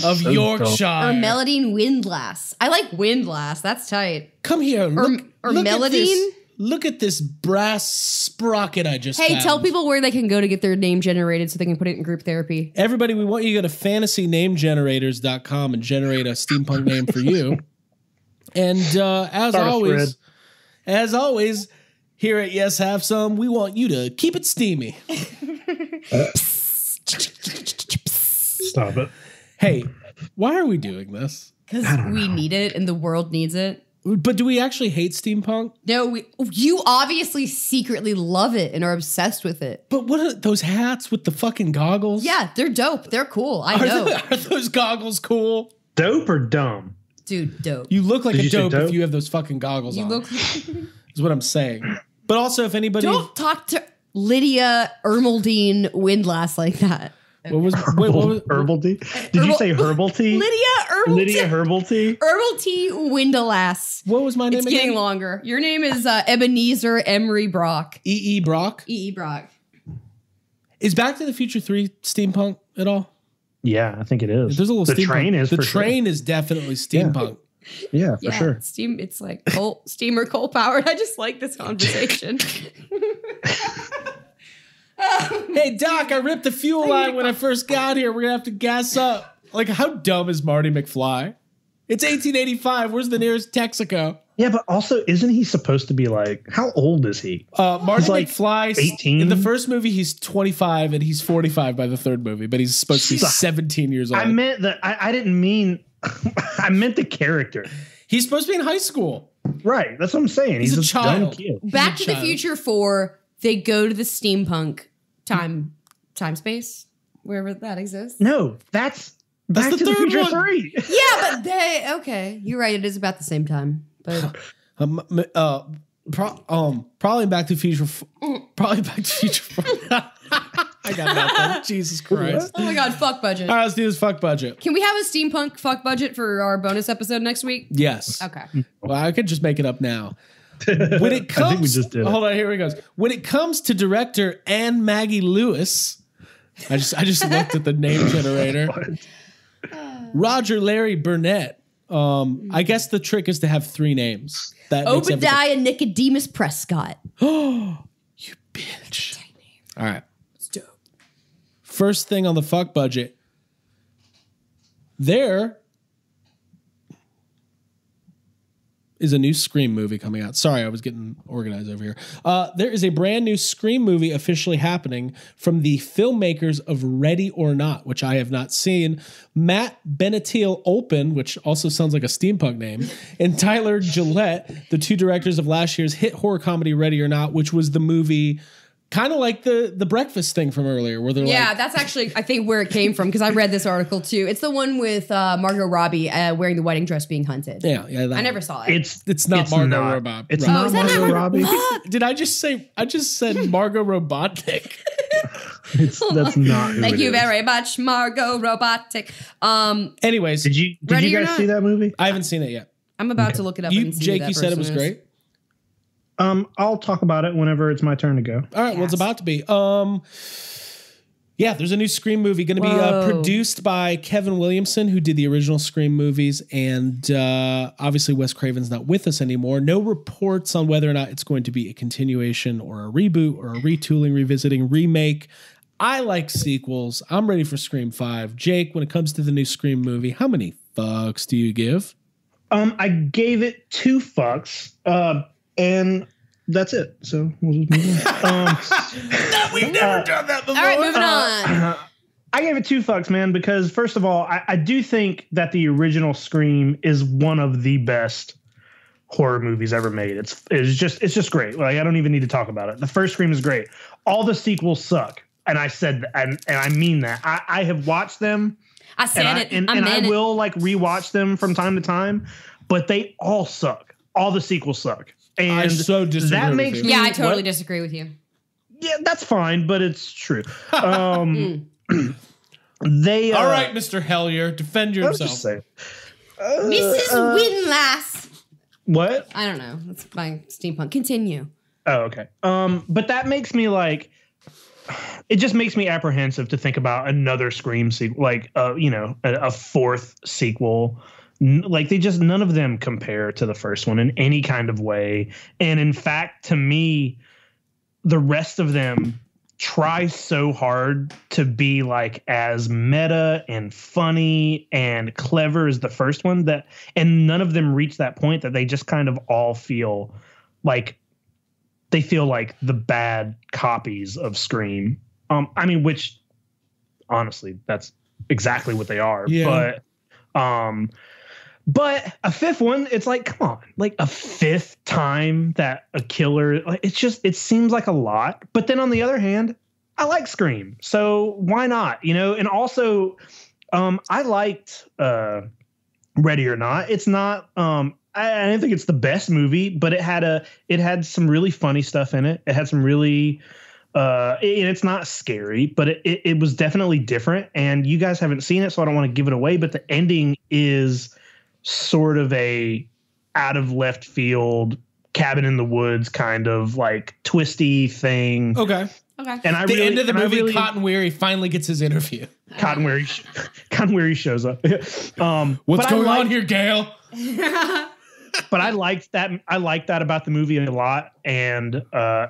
of Yorkshire. Ermelodine Windlass. I like Windlass. That's tight. Come here. Look at Ermeladine? this. Look at this brass sprocket I just Hey, found. tell people where they can go to get their name generated so they can put it in group therapy. Everybody, we want you to go to fantasynamegenerators.com and generate a steampunk name for you. And as always, here at Yes Have Some, we want you to keep it steamy. Stop it. Hey, why are we doing this? Because we need it and the world needs it. But do we actually hate steampunk? No, you obviously secretly love it and are obsessed with it. But what are those hats with the fucking goggles? Yeah, they're dope. They're cool. I know. Are those goggles cool? Dope or dumb? Dude, dope. You look like Did a you say dope if dope? you have those fucking goggles You on. look. Is what I'm saying. But also, if anybody... Don't talk to Lydia Ermeldine Windlass like that. What was Herbal tea? Did you say herbal tea? Lydia Herbal tea? Herbal tea Windlass. What was my name It's again? getting longer. Your name is Ebenezer Emery Brock. E.E. Brock? E.E. Brock. Is Back to the Future 3 steampunk at all? Yeah, I think it is. There's a little the steampunk. train is The for train is definitely steampunk. Yeah, for Yeah, sure. steam. It's like steam or coal powered. I just like this conversation. Hey, Doc, I ripped the fuel line when I first got here. We're going to have to gas up. Like, how dumb is Marty McFly? It's 1885. Where's the nearest Texaco? Yeah, but also, isn't he supposed to be like, how old is he? Marty like McFly, 18? in the first movie, he's 25 and he's 45 by the third movie, but he's supposed to be 17 years old. I meant that, I didn't mean, I meant the character. He's supposed to be in high school. Right, that's what I'm saying. He's a child. Dumb kid. Back to the Future 4, they go to the steampunk time space, wherever that exists. No, that's Back the to the third Future one. 3. Yeah, but okay, you're right. It is about the same time. But probably Back to the Future. Probably Back to the Future. I got nothing. Jesus Christ. oh my God, fuck budget. All right, let's do this fuck budget. Can we have a steampunk fuck budget for our bonus episode next week? Yes. Okay. Well, I could just make it up now. When it comes, I think we just did it. Hold on, here we go. When it comes to director Anne Maggie Lewis, I just looked at the name generator. Roger Larry Burnett. I guess the trick is to have 3 names. That makes everything. Obadiah Nicodemus Prescott. You bitch. All right. It's dope. First thing on the fuck budget. There is a new Scream movie coming out. Sorry, I was getting organized over here. There is a brand new Scream movie officially happening from the filmmakers of Ready or Not, which I have not seen. Matt Benetil-Olpin, which also sounds like a steampunk name, and Tyler Gillette, the 2 directors of last year's hit horror comedy Ready or Not, which was the movie kind of like the breakfast thing from earlier, where they're that's actually, I think, where it came from, because I read this article too. It's the one with Margot Robbie wearing the wedding dress being hunted. Yeah. I never saw it. It's not Margot Robbie. It's not Margot Robbie. Did I just say? I just said Margot Robotnik. That's not. Who Thank it you is. very much, Margot Robotic. Anyways, Did you Ready or guys Not? see that movie? I haven't seen it yet. I'm about to look it up. and see Jake, who that you said it was person is. great. I'll talk about it whenever it's my turn to go. All right, well, it's about to be. Yeah, there's a new Scream movie going to be produced by Kevin Williamson, who did the original Scream movies, and obviously Wes Craven's not with us anymore. No reports on whether or not it's going to be a continuation or a reboot or a retooling, revisiting, remake. I like sequels. I'm ready for Scream 5. Jake, when it comes to the new Scream movie, how many fucks do you give? I gave it 2 fucks, and that's it. So we'll just move on. We've never done that before. All right, moving on. I gave it 2 fucks, man, because first of all, I do think that the original Scream is one of the best horror movies ever made. It's just great. Like, I don't even need to talk about it. The first Scream is great. All the sequels suck, and I said, and I mean that. I have watched them. I said it. And I will like rewatch them from time to time, but they all suck. All the sequels suck. And I so disagree that with makes you. me, Yeah, I totally disagree with you. Yeah, that's fine, but it's true. They All right, Mr. Hellier, defend I was yourself. just saying. Mrs. Winlass. What? I don't know. That's my steampunk. Continue. Oh, okay. But that makes me like, it just makes me apprehensive to think about another Scream sequel, like a 4th sequel. Like none of them compare to the first one in any kind of way. And in fact, to me, the rest of them try so hard to be like as meta and funny and clever as the first one, and none of them reach that point, that they just kind of all feel like the bad copies of Scream. I mean, which honestly, that's exactly what they are. Yeah. But a 5th one, it's like, come on, like a 5th time that a killer, like, it seems like a lot. But then on the other hand, I like Scream, so why not? And also, I liked Ready or Not. It's not, I don't think it's the best movie, but it had some really funny stuff in it. It had some really, and it's not scary, but it was definitely different. And you guys haven't seen it, so I don't want to give it away. But the ending is sort of a out of left field cabin in the woods kind of like twisty thing. Okay. And the end of the movie, Cotton Weary finally gets his interview. Cotton Weary shows up. What's going on here, Gail? But I liked that. I liked that about the movie a lot. And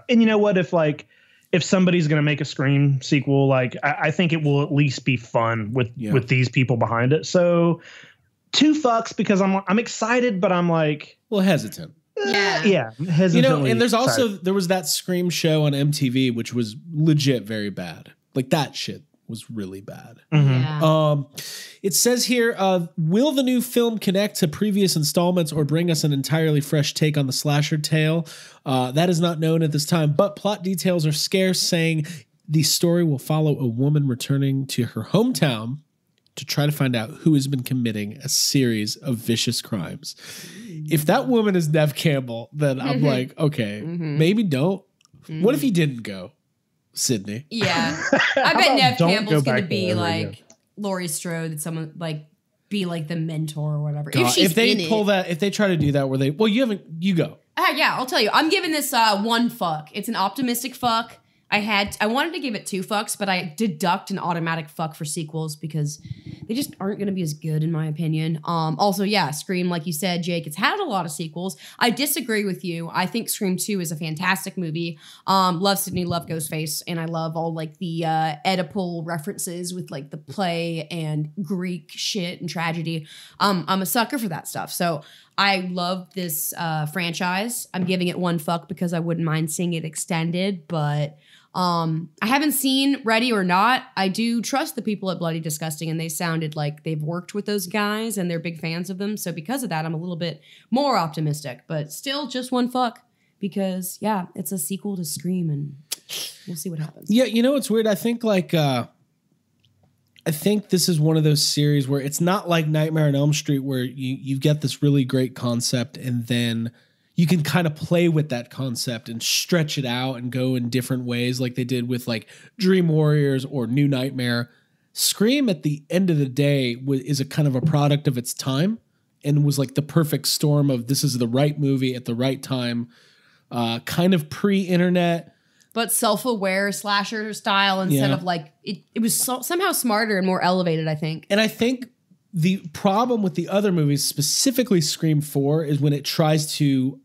you know what? If somebody's going to make a Scream sequel, like I think it will at least be fun with these people behind it. So 2 fucks because I'm excited, but I'm like, well, hesitant. Yeah. Hesitantly and there's also excited. there was that Scream show on MTV, which was legit very bad. Like that shit was really bad. Yeah. It says here, will the new film connect to previous installments or bring us an entirely fresh take on the slasher tale? That is not known at this time, but plot details are scarce, saying the story will follow a woman returning to her hometown to try to find out who has been committing a series of vicious crimes. If that woman is Nev Campbell, then I'm like, okay, maybe don't. What if he didn't go, Sydney? Yeah. I bet Nev don't Campbell's go going to back be there like Laurie Strode, that someone like be like the mentor or whatever. God, if they pull that, if they try to do that where you go. Yeah, I'll tell you. I'm giving this 1 fuck. It's an optimistic fuck. I wanted to give it 2 fucks, but I deduct an automatic fuck for sequels because they just aren't going to be as good in my opinion. Also, yeah, Scream, like you said, Jake, it's had a lot of sequels. I disagree with you. I think Scream 2 is a fantastic movie. Love Sydney, love Ghostface, and I love all like the Oedipal references with like the play and Greek shit and tragedy. I'm a sucker for that stuff. So I love this franchise. I'm giving it 1 fuck because I wouldn't mind seeing it extended, but I haven't seen Ready or Not. I do trust the people at Bloody Disgusting, and they sounded like they've worked with those guys and they're big fans of them. So because of that, I'm a little bit more optimistic, but still just 1 fuck because yeah, it's a sequel to Scream and we'll see what happens. Yeah, you know what's weird? I think like I think this is one of those series where it's not like Nightmare on Elm Street where you get this really great concept and then you can kind of play with that concept and stretch it out and go in different ways like they did with like Dream Warriors or New Nightmare. Scream at the end of the day is a kind of a product of its time and was like the perfect storm of this is the right movie at the right time, kind of pre-internet. But self-aware slasher style instead of like, it was somehow smarter and more elevated, I think. And I think the problem with the other movies, specifically Scream 4, is when it tries to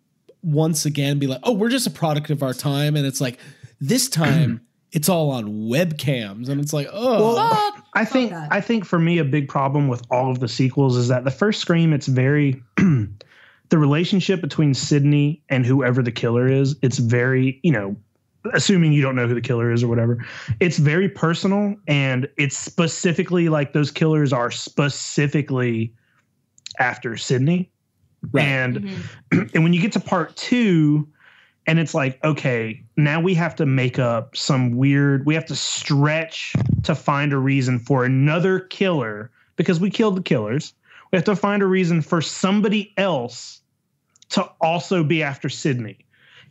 once again be like, oh, we're just a product of our time. And it's like, this time it's all on webcams. And it's like, oh. Well, I think for me, a big problem with all of the sequels is that the first Scream, it's very, the relationship between Sydney and whoever the killer is, it's very, assuming you don't know who the killer is or whatever, it's very personal. And it's specifically like those killers are specifically after Sydney. Right. And and when you get to part 2 and it's like, okay, now we have to make up we have to stretch to find a reason for another killer because we killed the killers. We have to find a reason for somebody else to also be after Sydney.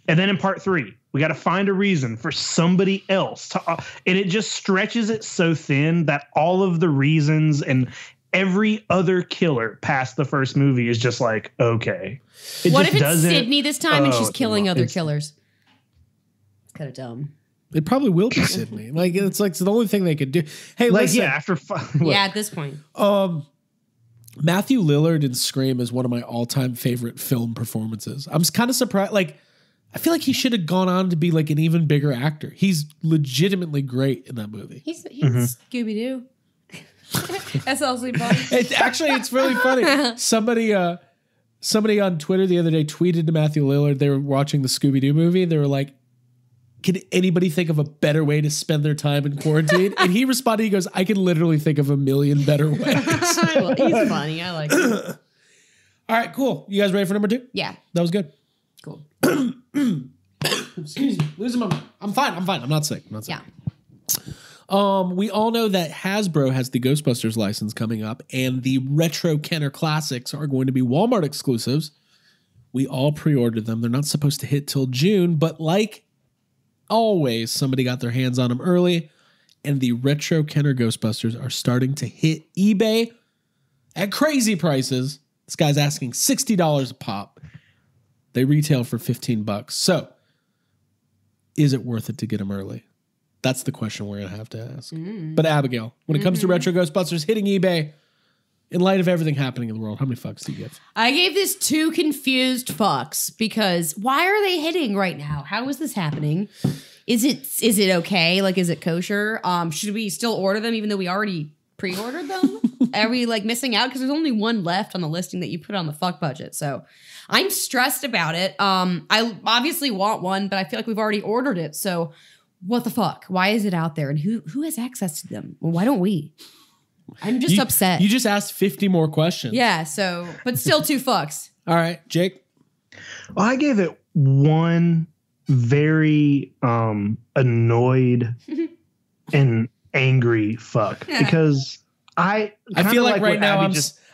And then in part 3, we got to find a reason for somebody else to, and it just stretches it so thin that all of the reasons and every other killer past the first movie is just like, okay. What if it's Sydney this time and she's killing other killers? It's kind of dumb. It probably will be Sydney. Like it's the only thing they could do. Hey, like, listen. Yeah, at this point. Matthew Lillard in Scream is one of my all-time favorite film performances. I'm kind of surprised. Like, I feel like he should have gone on to be like an even bigger actor. He's legitimately great in that movie. He's Scooby-Doo. SLC buddy. It's really funny. Somebody on Twitter the other day tweeted to Matthew Lillard. They were watching the Scooby-Doo movie. They were like, can anybody think of a better way to spend their time in quarantine? And he responded, he goes, I can literally think of a million better ways. Well, he's funny. I like it. All right, cool. You guys ready for number 2? Yeah. That was good. Cool. Excuse me. Losing my mind. I'm fine. I'm not sick. Yeah. We all know that Hasbro has the Ghostbusters license coming up, and the Retro Kenner Classics are going to be Walmart exclusives. We all pre-ordered them. They're not supposed to hit till June, but like always, somebody got their hands on them early, and the Retro Kenner Ghostbusters are starting to hit eBay at crazy prices. This guy's asking $60 a pop. They retail for $15. So, is it worth it to get them early? That's the question we're going to have to ask. But Abigail, when it comes to Retro Ghostbusters hitting eBay, in light of everything happening in the world, how many fucks do you give? I gave this 2 confused fucks because why are they hitting right now? How is this happening? Is it okay? Like, is it kosher? Should we still order them even though we already pre-ordered them? Are we like missing out? Because there's only one left on the listing that you put on the fuck budget. So I'm stressed about it. I obviously want one, but I feel like we've already ordered it. So what the fuck? Why is it out there? And who has access to them? Well, why don't we? I'm just upset. You just asked 50 more questions. Yeah, so, but still 2 fucks. All right, Jake. Well, I gave it one very annoyed and angry fuck because I feel like right now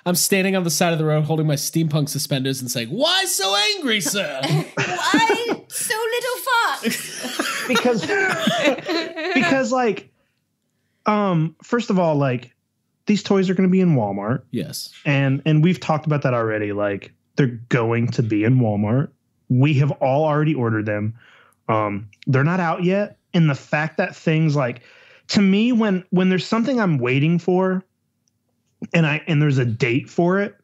I'm standing on the side of the road holding my steampunk suspenders and saying, "Why so angry, sir? Why so little fucks?" because like first of all, like these toys are going to be in Walmart. Yes. And we've talked about that already. Like they're going to be in Walmart. We have all already ordered them. They're not out yet. And the fact that things like, to me, when there's something I'm waiting for and there's a date for it,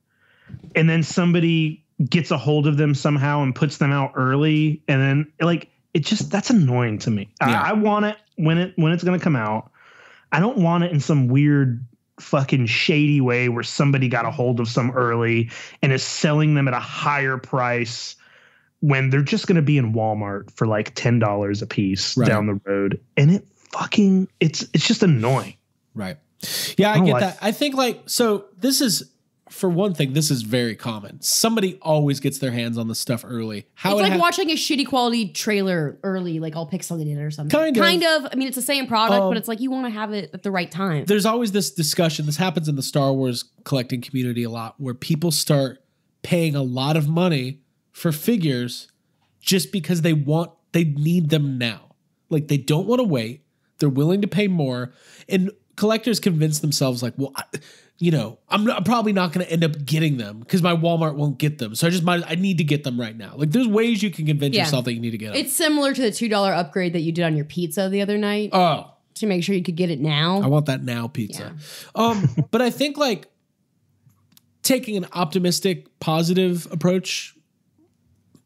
and then somebody gets a hold of them somehow and puts them out early, and then like, that's annoying to me. Yeah. I want it when it's going to come out. I don't want it in some weird fucking shady way where somebody got a hold of some early and is selling them at a higher price when they're just going to be in Walmart for like $10 a piece down the road. And it's just annoying. Right. Yeah, I get that. I think this is, for one thing, this is very common. Somebody always gets their hands on the stuff early. It's like watching a shitty quality trailer early, like all pixelated or something. Kind of. I mean, it's the same product, but it's like you want to have it at the right time. There's always this discussion. This happens in the Star Wars collecting community a lot, where people start paying a lot of money for figures just because they need them now. Like they don't want to wait. They're willing to pay more. And collectors convince themselves like, well, I'm probably not going to end up getting them because my Walmart won't get them. So I need to get them right now. Like there's ways you can convince yourself that you need to get them. It's similar to the $2 upgrade that you did on your pizza the other night. Oh. To make sure you could get it now. I want that now pizza. Yeah. But I think like taking an optimistic, positive approach,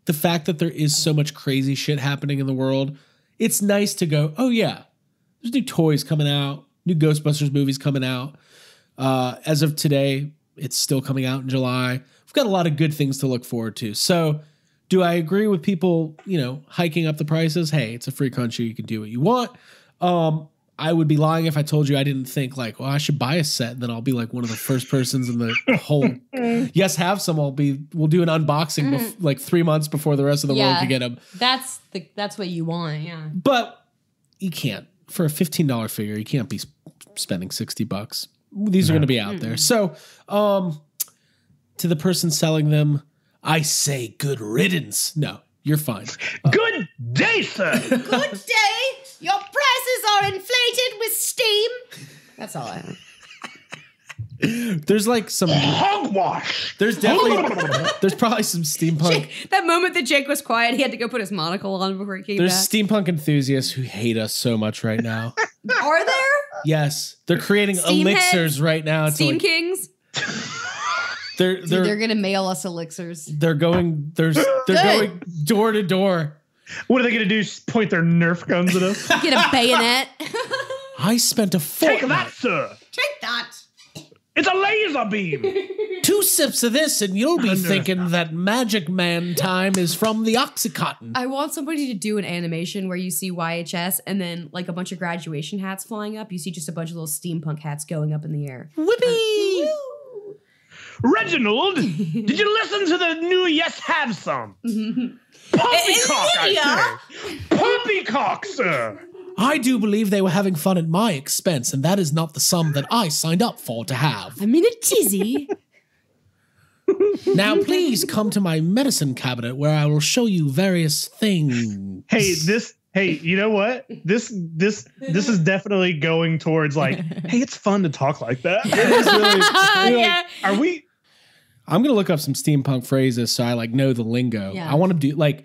the fact that there is so much crazy shit happening in the world, it's nice to go, oh yeah, there's new toys coming out, new Ghostbusters movies coming out. As of today, it's still coming out in July. We've got a lot of good things to look forward to. So do I agree with people, hiking up the prices? Hey, it's a free country. You can do what you want. I would be lying if I told you I didn't think like, well, I should buy a set. And then I'll be like one of the first persons in the whole, yes, have some. We'll do an unboxing like 3 months before the rest of the world can get them. That's what you want. Yeah. But you can't, for a $15 figure, you can't be spending $60. These are going to be out there. So, to the person selling them, I say good riddance. No, you're fine. Good day, sir. Good day. Your prices are inflated with steam. That's all I have. There's like some hogwash. There's probably some steampunk. That moment that Jake was quiet, he had to go put his monocle on before he came There's back. steampunk enthusiasts who hate us so much right now. Are there? Yes, they're creating elixirs right now. Steam Kings. They're gonna mail us elixirs. They're going going door to door. What are they gonna do? Point their Nerf guns at us? Get a bayonet. I spent a fortnight. Take that, sir. Take that. It's a laser beam. 2 sips of this and you'll be thinking that Magic Man time is from the Oxycontin. I want somebody to do an animation where you see YHS and then like a bunch of graduation hats flying up. You see just a bunch of little steampunk hats going up in the air. Whippy! Reginald, did you listen to the new Yes Have Some? Poppycock, I say. Poppycock, sir. I do believe they were having fun at my expense, and that is not the sum that I signed up for to have. I'm in a tizzy. Now, please come to my medicine cabinet where I will show you various things. Hey, you know what? This is definitely going towards like, hey, it's fun to talk like that. It is really, yeah. Like, are we? I'm gonna look up some steampunk phrases so I like know the lingo. Yeah. I want to do like,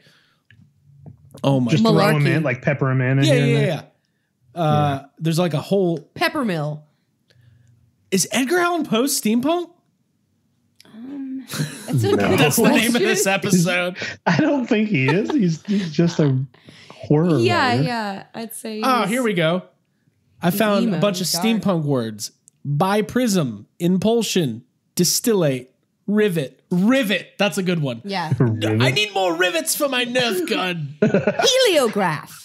oh my, just throw them in, like pepper them in. Yeah. There's like a whole Peppermill. Is Edgar Allan Poe steampunk? That's a good That's the name of this episode. I don't think he is. He's just a horror. Yeah, I'd say. Oh, here we go. I found emo, a bunch of dark. steampunk words. biprism, impulsion, distillate, rivet. Rivet. That's a good one. Yeah. I need more rivets for my Nerf gun. Heliograph.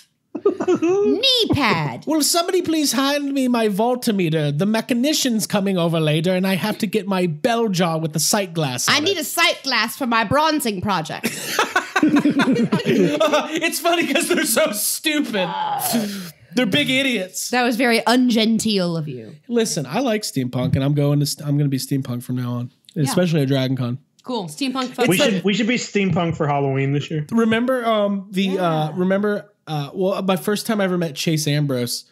Knee pad. Will somebody please hand me my voltmeter? The mechanician's coming over later, and I have to get my bell jar with the sight glass. I need a sight glass for my bronzing project. It's funny because they're so stupid. They're big idiots. That was very ungenteel of you. Listen, I like steampunk, and I'm going to be steampunk from now on, especially at Dragon Con. Cool. Steampunk. Fun. We should be steampunk for Halloween this year. Remember my first time I ever met Chase Ambrose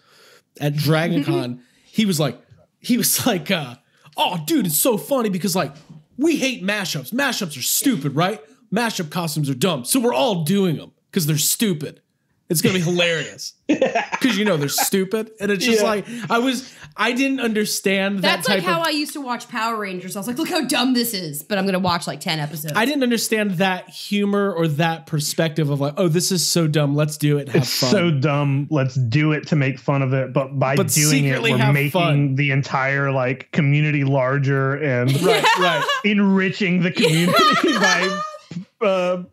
at Dragon Con, he was like, oh dude, it's so funny because like we hate mashups. Mashups are stupid, right? Mashup costumes are dumb. So we're all doing them because they're stupid. It's going to be hilarious because, they're stupid. And it's just like, I didn't understand that. That's like how I used to watch Power Rangers. I was like, look how dumb this is. But I'm going to watch like 10 episodes. I didn't understand that humor or that perspective of like, oh, this is so dumb. Let's do it and have fun. So dumb. Let's do it to make fun of it. But by doing it, we're making the entire like community larger and enriching the community by...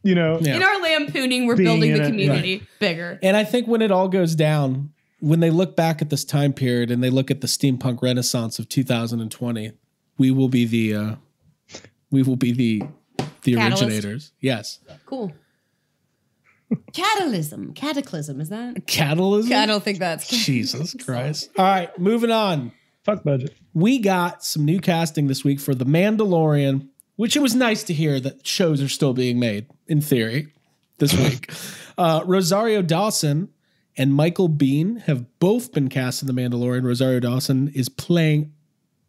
in our lampooning, we're building the community bigger. And I think when it all goes down, when they look back at this time period and they look at the steampunk renaissance of 2020, we will be the originators. Yes. Cool. Cataclysm, is that? Catalysm? I don't think that's Jesus Christ. All right, moving on. Fuck budget. We got some new casting this week for The Mandalorian, which it was nice to hear that shows are still being made, in theory, this week. Rosario Dawson and Michael Biehn have both been cast in The Mandalorian. Rosario Dawson is playing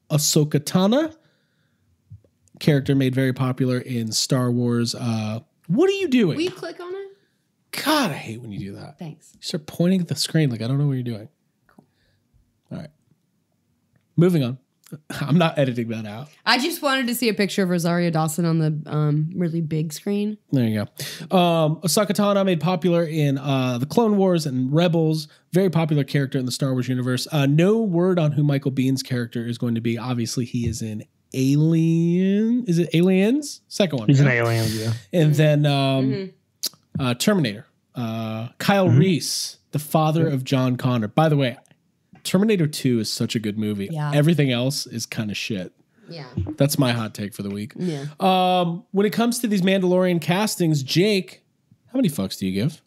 Ahsoka Tano, character made very popular in Star Wars. What are you doing? Will you click on it? God, I hate when you do that. Thanks. You start pointing at the screen like I don't know what you're doing. Cool. All right. Moving on. I'm not editing that out. I just wanted to see a picture of Rosario Dawson on the really big screen. There you go. Ahsoka Tano, made popular in the Clone Wars and Rebels. Very popular character in the Star Wars universe. No word on who Michael Bihn's character is going to be. Obviously, he is in Alien. Is it Aliens? Second one. He's in Aliens, yeah. And then Terminator. Kyle Reese, the father of John Connor. By the way, Terminator 2 is such a good movie. Yeah. Everything else is kind of shit. Yeah. That's my hot take for the week. Yeah. When it comes to these Mandalorian castings, Jake, how many fucks do you give?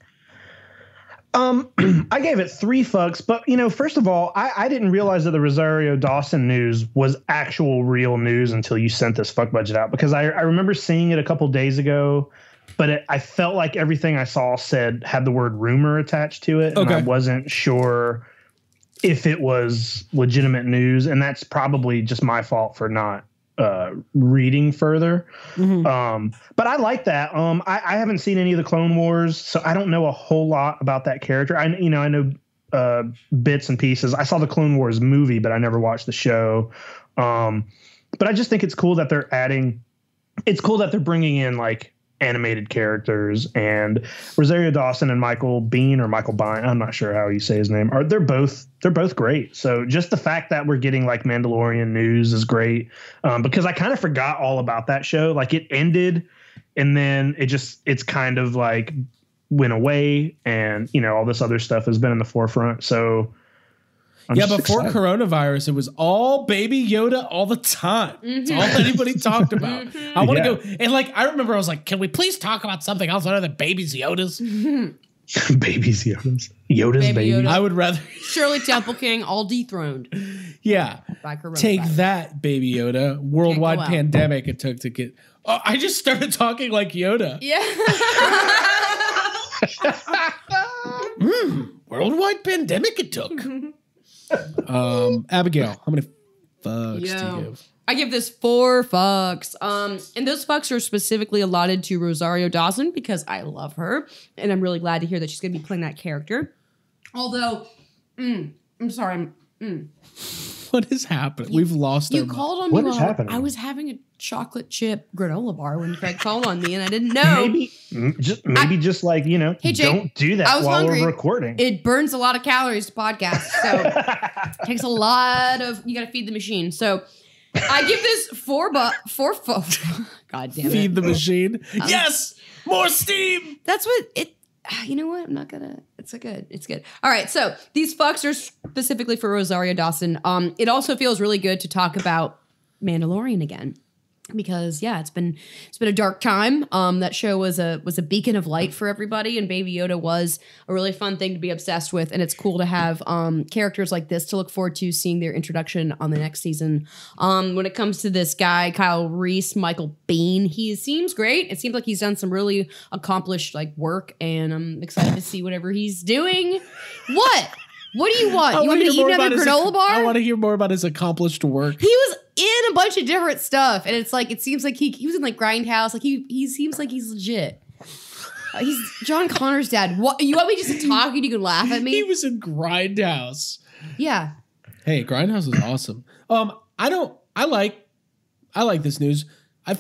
I gave it 3 fucks, but first of all, I didn't realize that the Rosario Dawson news was actual real news until you sent this fuck budget out, because I remember seeing it a couple days ago, but I felt like everything I saw had the word rumor attached to it. Okay. And I wasn't sure if it was legitimate news, and that's probably just my fault for not reading further. Mm-hmm. But I like that. I haven't seen any of the Clone Wars, so I don't know a whole lot about that character. I know bits and pieces. I saw the Clone Wars movie, but I never watched the show. But I just think it's cool that they're bringing in like animated characters, and Rosario Dawson and Michael Biehn, or Michael Biehn, I'm not sure how you say his name, they're both great. So just the fact that we're getting like Mandalorian news is great, because I kind of forgot all about that show. Like it ended and then it's kind of like went away, and all this other stuff has been in the forefront. So before coronavirus, it was all Baby Yoda all the time. It's all anybody talked about. I want to go. And I remember I was like, can we please talk about something else other than Baby's Yodas? Baby's Yodas. Yoda's baby. Yoda. I would rather. Shirley Temple King, all dethroned. Yeah. By coronavirus. Take that, Baby Yoda. Worldwide pandemic it took to get. Oh, I just started talking like Yoda. Yeah. Worldwide pandemic it took. Abigail, how many fucks do you give? I give this 4 fucks. And those fucks are specifically allotted to Rosario Dawson because I love her, and I'm really glad to hear that she's going to be playing that character. Although, I'm sorry. What is happening? We've lost You our called on me. What is while happening? I was having a chocolate chip granola bar when Craig called on me, and I didn't know. Maybe just like, Hey, Jake, don't do I that was while hungry. we're recording. It burns a lot of calories to podcast, so it takes a lot of. You got to feed the machine. So I give this God damn it! Feed the machine. Yes, more steam. That's what it. You know what? I'm not gonna. It's good. It's good. All right. So these fucks are specifically for Rosario Dawson. It also feels really good to talk about Mandalorian again. Because it's been a dark time. That show was a beacon of light for everybody, and Baby Yoda was a really fun thing to be obsessed with. And it's cool to have characters like this to look forward to seeing their introduction on the next season. When it comes to this guy, Kyle Reese, Michael Biehn, he seems great. It seems like he's done some really accomplished work, and I'm excited to see whatever he's doing. What do you want? You want me to eat another granola bar? I want to hear more about his accomplished work. He was in a bunch of different stuff, and it seems like he was in Grindhouse. He seems like he's legit. He's John Connor's dad. What, you want me just to talk and you can laugh at me? He was in Grindhouse. Yeah. Hey, Grindhouse is awesome. I like this news. I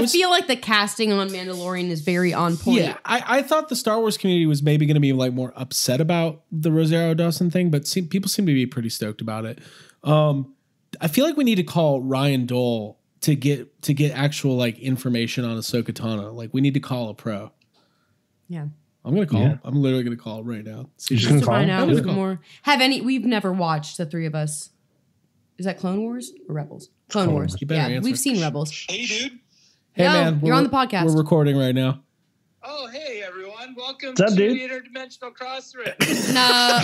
feel like the casting on Mandalorian is very on point. Yeah, I thought the Star Wars community was maybe going to be more upset about the Rosario Dawson thing, but people seem to be pretty stoked about it. I feel like we need to call Ryan Dole to get actual information on Ahsoka Tano. We need to call a pro. Yeah. I'm gonna call him. I'm literally gonna call him right now. Just to find out more. We've never watched, the three of us. Is that Clone Wars or Rebels? Clone Wars. You better answer. We've seen Rebels. Hey, dude. Hey, Yo, man. you're on the podcast. We're recording right now. Oh, hey, everyone. Welcome What's up, to dude? the Interdimensional Crossroads. No.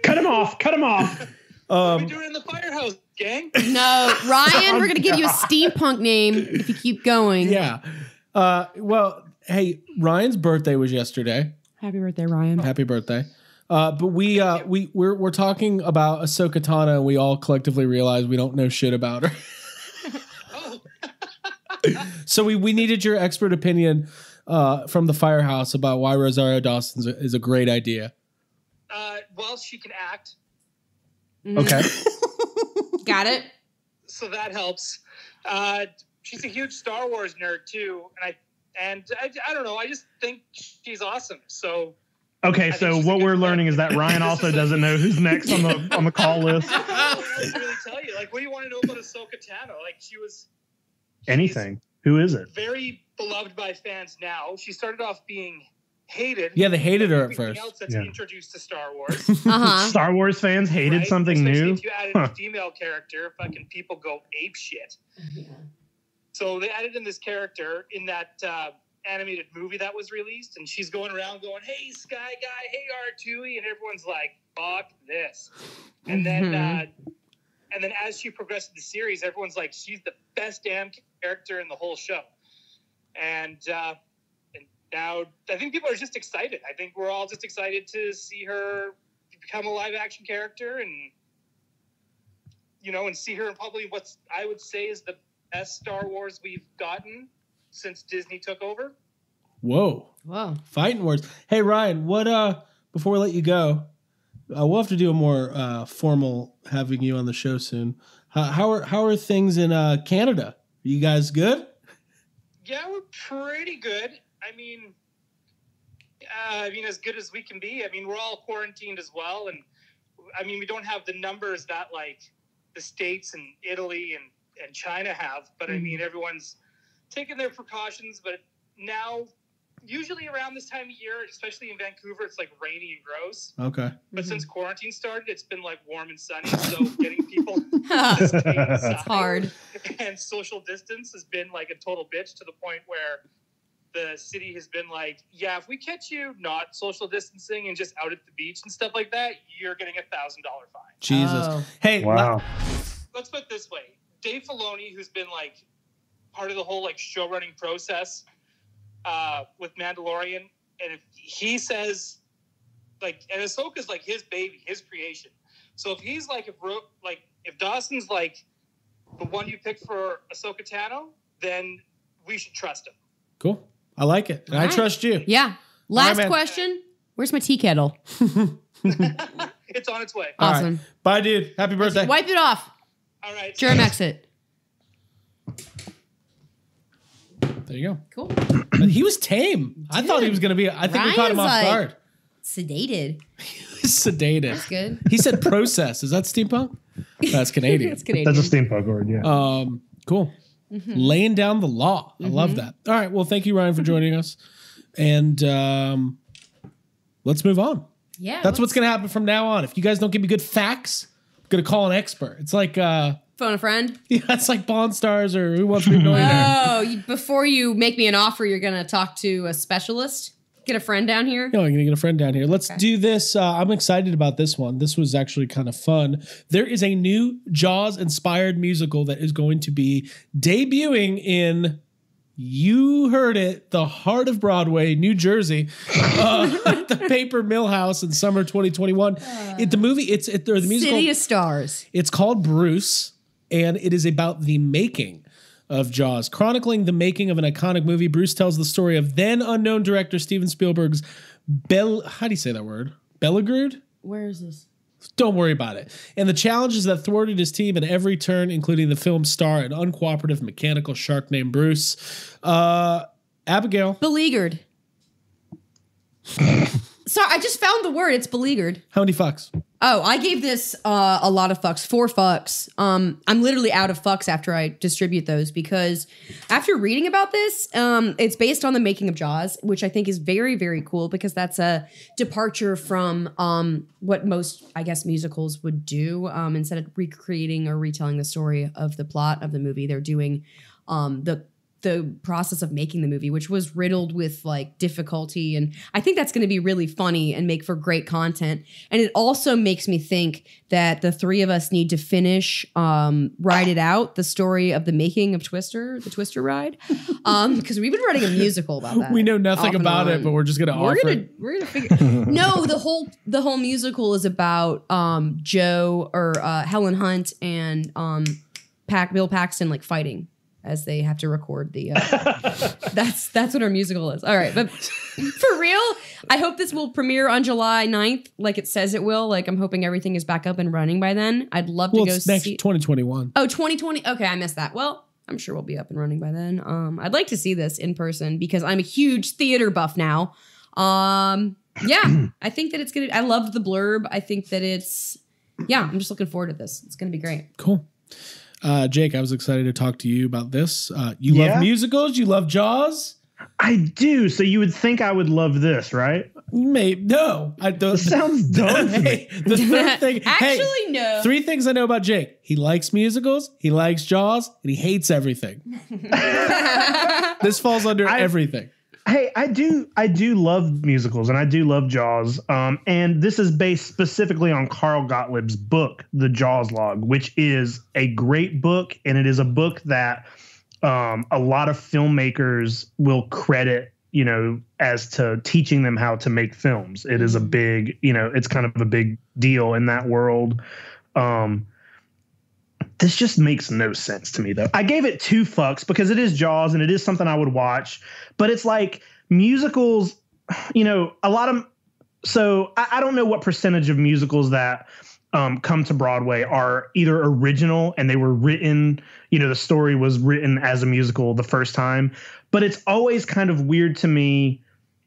Cut him off. What are we doing in the firehouse, gang? No. Ryan, we're going to give you a steampunk name if you keep going. Yeah. Well, hey, Ryan's birthday was yesterday. Happy birthday, Ryan. Happy birthday. But we're talking about Ahsoka Tano, and we all collectively realize we don't know shit about her. So we needed your expert opinion from the firehouse about why Rosario Dawson is a great idea. Well, she can act. Okay. Got it. So that helps. She's a huge Star Wars nerd too, and I don't know. I just think she's awesome. So. Okay, so what we're learning is that Ryan also doesn't know who's next on the call list. I don't really tell you. What do you want to know about Ahsoka Tano? She was. Anything. Who is it? Very beloved by fans now. She started off being hated. Yeah, they hated her at Everything first. else that's introduced to Star Wars. Star Wars fans hated something Especially new. If you added a female character, fucking people go ape shit. Yeah. So they added in this character in that animated movie that was released, and she's going around going, "Hey, Sky Guy, hey, R2-y," and everyone's like, "Fuck this." And then as she progressed in the series, everyone's like, "She's the best damn character in the whole show." And now I think people are just excited. I think we're all just excited to see her become a live action character, and and see her in probably what I would say is the best Star Wars we've gotten since Disney took over. Whoa. Fighting words. Hey, Ryan, what before we let you go, we'll have to do a more formal having you on the show soon. How are things in Canada? Are you guys good? Yeah, we're pretty good. I mean, as good as we can be. I mean, we're all quarantined as well, and I mean, we don't have the numbers that the States and Italy and China have, but I mean, everyone's taking their precautions. But now, usually around this time of year, especially in Vancouver, it's rainy and gross. Okay. But since quarantine started, it's been warm and sunny. So getting people to stay inside it's hard. and social distance has been a total bitch, to the point where the city has been yeah, if we catch you not social distancing and just out at the beach and stuff like that, you're getting $1,000 fine. Jesus. Oh. Hey, wow. Let's put it this way. Dave Filoni, who's been part of the whole show running process with Mandalorian, and if he says and Ahsoka's his baby, his creation. So if he's if Dawson's the one you picked for Ahsoka Tano, then we should trust him. Cool. I like it. And I trust you. Yeah. Last man. question. Where's my tea kettle? It's on its way. Awesome. All right. Bye, dude. Happy birthday. Wipe it off. All right. Germ exit. There you go. Cool. He was tame. I thought he was going to be. I think we caught him off guard. Sedated. Sedated. That's good. He said process. Is that steampunk? That's Canadian. It's Canadian. That's a steampunk word, yeah. Cool. Mm-hmm. Laying down the law. I love that. All right. Well, thank you, Ryan, for joining us. And let's move on. Yeah. That's what's going to happen from now on. If you guys don't give me good facts, I'm going to call an expert. It's like... phone a friend? Yeah, it's like Pawn Stars or Who Wants to Be a Millionaire. Oh, before you make me an offer, you're going to talk to a specialist? Get a friend down here? No, I'm going to get a friend down here. Let's do this. I'm excited about this one. This was actually kind of fun. There is a new Jaws-inspired musical that is going to be debuting in, you heard it, the heart of Broadway, New Jersey, at the Paper Mill House in summer 2021. The musical, City of Stars. It's called Bruce, and it is about the making of Jaws. Chronicling the making of an iconic movie, Bruce tells the story of then unknown director Steven Spielberg's how do you say that word? Bellegarde? Where is this? Don't worry about it. And the challenges that thwarted his team at every turn, including the film's star, an uncooperative mechanical shark named Bruce. Abigail. Beleaguered. Sorry, I just found the word. It's beleaguered. How many fucks? Oh, I gave this a lot of fucks. 4 fucks. I'm literally out of fucks after I distribute those because after reading about this, it's based on the making of Jaws, which I think is very, very cool because that's a departure from what most, I guess, musicals would do. Instead of recreating or retelling the story of the plot of the movie, they're doing the process of making the movie, which was riddled with like difficulty. And I think that's going to be really funny and make for great content. And it also makes me think that the 3 of us need to finish Ride It Out, the story of the making of Twister, the Twister ride. Because we've been writing a musical about that. We know nothing about it, but we're just going to offer it. We're gonna figure No, the whole musical is about Joe or Helen Hunt and Bill Paxton like fighting as they have to record the that's what our musical is. All right, but for real, I hope this will premiere on July 9th like it says it will. Like I'm hoping everything is back up and running by then. I'd love to go it's next 2021. Oh, 2020. Okay, I missed that. Well, I'm sure we'll be up and running by then. I'd like to see this in person because I'm a huge theater buff now. Yeah, I think that it's gonna. I loved the blurb. I think that I'm just looking forward to this. It's gonna be great. Cool. Jake, I was excited to talk to you about this. You love musicals? You love Jaws? I do. So you would think I would love this, right? Maybe. No. I don't. This sounds dumb. Hey, the third thing. Actually, no. 3 things I know about Jake. He likes musicals, he likes Jaws, and he hates everything. This falls under everything. Hey, I do love musicals and I do love Jaws. And this is based specifically on Carl Gottlieb's book, The Jaws Log, which is a great book. And it is a book that a lot of filmmakers will credit, as to teaching them how to make films. It is a big, it's kind of a big deal in that world. This just makes no sense to me, though. I gave it 2 fucks because it is Jaws and it is something I would watch. But it's like musicals, a lot of. So I don't know what percentage of musicals that come to Broadway are either original and they were written, the story was written as a musical the first time. But it's always kind of weird to me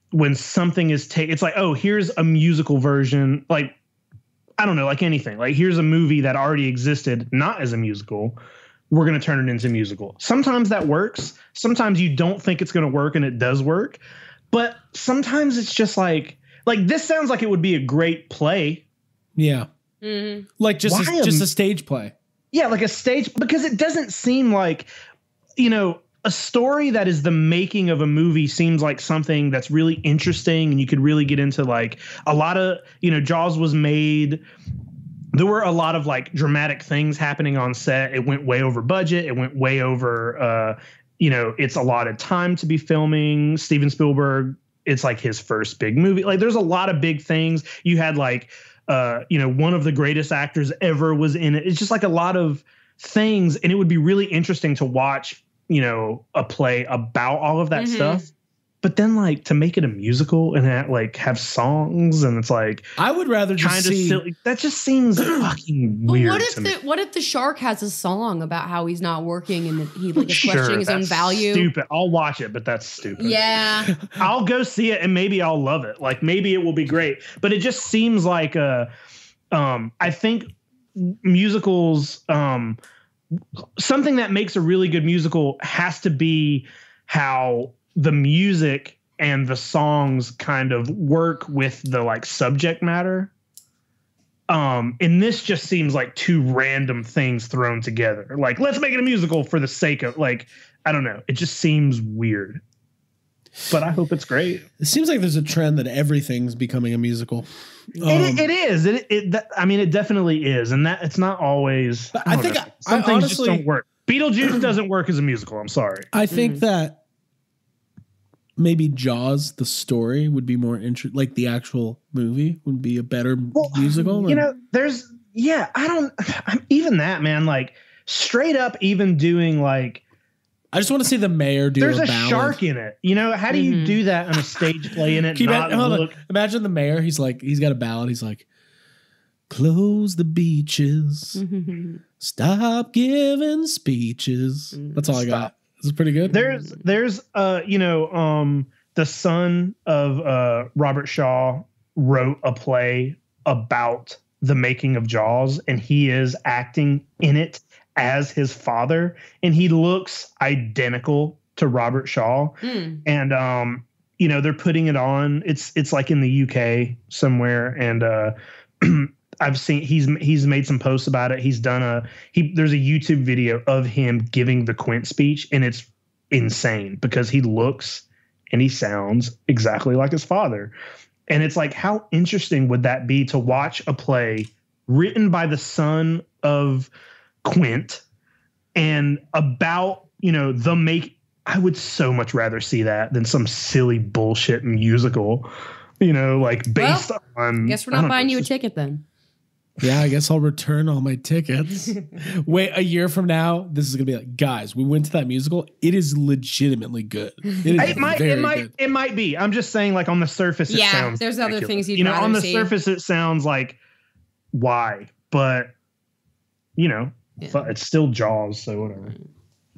when something is it's like, oh, here's a musical version. Like, I don't know, like anything. Like, here's a movie that already existed, not as a musical. We're going to turn it into a musical. Sometimes that works. Sometimes you don't think it's going to work and it does work. But sometimes it's just like this sounds like it would be a great play. Yeah. Mm-hmm. Like just a stage play. Yeah, like a stage, because it doesn't seem like, a story that is the making of a movie seems like something that's really interesting and you could really get into. Like a lot of, Jaws was made. There were a lot of like dramatic things happening on set. It went way over budget. It went way over, it's allotted time to be filming. Steven Spielberg, it's like his first big movie. Like there's a lot of big things. You had like, one of the greatest actors ever was in it. It's just like a lot of things. And it would be really interesting to watch, a play about all of that stuff. But then, like, to make it a musical and have songs, and it's like I would rather just kind of see silly. That just seems fucking weird. What if the shark has a song about how he's not working and that he is questioning his own value? Stupid. I'll watch it, but that's stupid. Yeah, I'll go see it, and maybe I'll love it. Like, maybe it will be great. But it just seems like I think musicals, something that makes a really good musical has to be how the music and the songs kind of work with the like subject matter. And this just seems like two random things thrown together. Like, let's make it a musical for the sake of, like, I don't know. It just seems weird. But I hope it's great. It seems like there's a trend that everything's becoming a musical. It is. I mean, it definitely is, and that it's not always. I think some things just don't work. Beetlejuice doesn't work as a musical. I'm sorry. I think that maybe Jaws, the story, would be more interesting. Like the actual movie would be a better musical. You know, I'm even that, man. Like straight up, even doing like. I just want to see the mayor do. There's a ballad. Shark in it. You know, how do you do that on a stage play in it? Imagine the mayor. He's got a ballad. He's like, close the beaches, stop giving speeches. That's all I got. This is pretty good. There's the son of Robert Shaw wrote a play about the making of Jaws, and he is acting in it as his father, and he looks identical to Robert Shaw. And they're putting it on. It's like in the UK somewhere, and I've seen he's made some posts about it. He's done there's a YouTube video of him giving the Quint speech, and it's insane because he looks and he sounds exactly like his father. And it's like, how interesting would that be to watch a play written by the son of Quint and about, I would so much rather see that than some silly bullshit musical, based on. I guess we're not buying you a ticket then. Yeah, I guess I'll return all my tickets. Wait, a year from now, this is gonna be like, guys, we went to that musical. It is legitimately good. It might be. I'm just saying, like on the surface, it sounds. There's ridiculous. other things you'd rather on the see. surface, it sounds like why, but it's still Jaws, so whatever.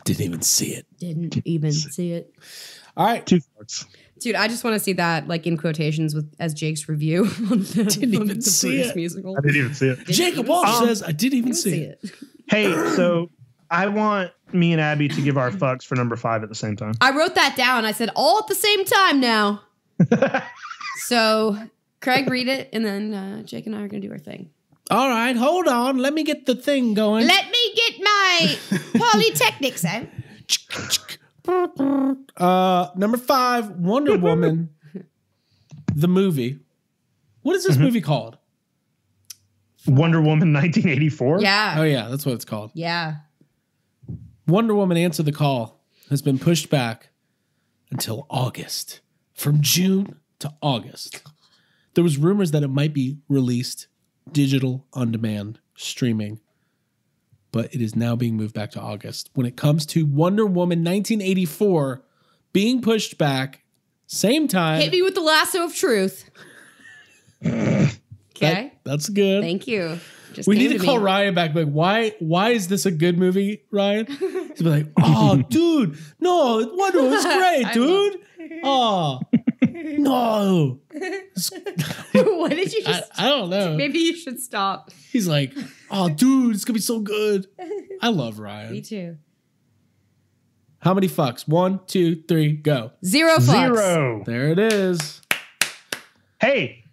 Didn't even see it. Didn't even see it. All right, 2 fucks. Dude, I just want to see that like in quotations as Jake's review on the, Didn't even see it. musical. I didn't even see it. Jacob Walsh says I didn't even see it. Hey, so I want me and Abby to give our fucks for number 5 at the same time. I wrote that down. I said all at the same time now. So Craig, read it, and then Jake and I are going to do our thing. All right, hold on. Let me get the thing going. Let me get my Polytechnics out. Number 5, Wonder Woman, the movie. What is this movie called? Wonder Woman 1984? Yeah. Oh, yeah, that's what it's called. Yeah. Wonder Woman Answer the Call has been pushed back until August. From June to August. There was rumors that it might be released digital on demand streaming, but it is now being moved back to August. When it comes to Wonder Woman 1984 being pushed back, same time. Hit me with the lasso of truth. Okay. That's good. Thank you. Just we came need to call Ryan back. Like, why is this a good movie, Ryan? He's be like, oh, dude, no, Wonder Woman's great, dude. Oh, no. What did you just? I don't know. Maybe you should stop. He's like, oh, dude, it's gonna be so good. I love Ryan. Me too. How many fucks? 1, 2, 3, go. 0 fucks. 0. There it is. Hey,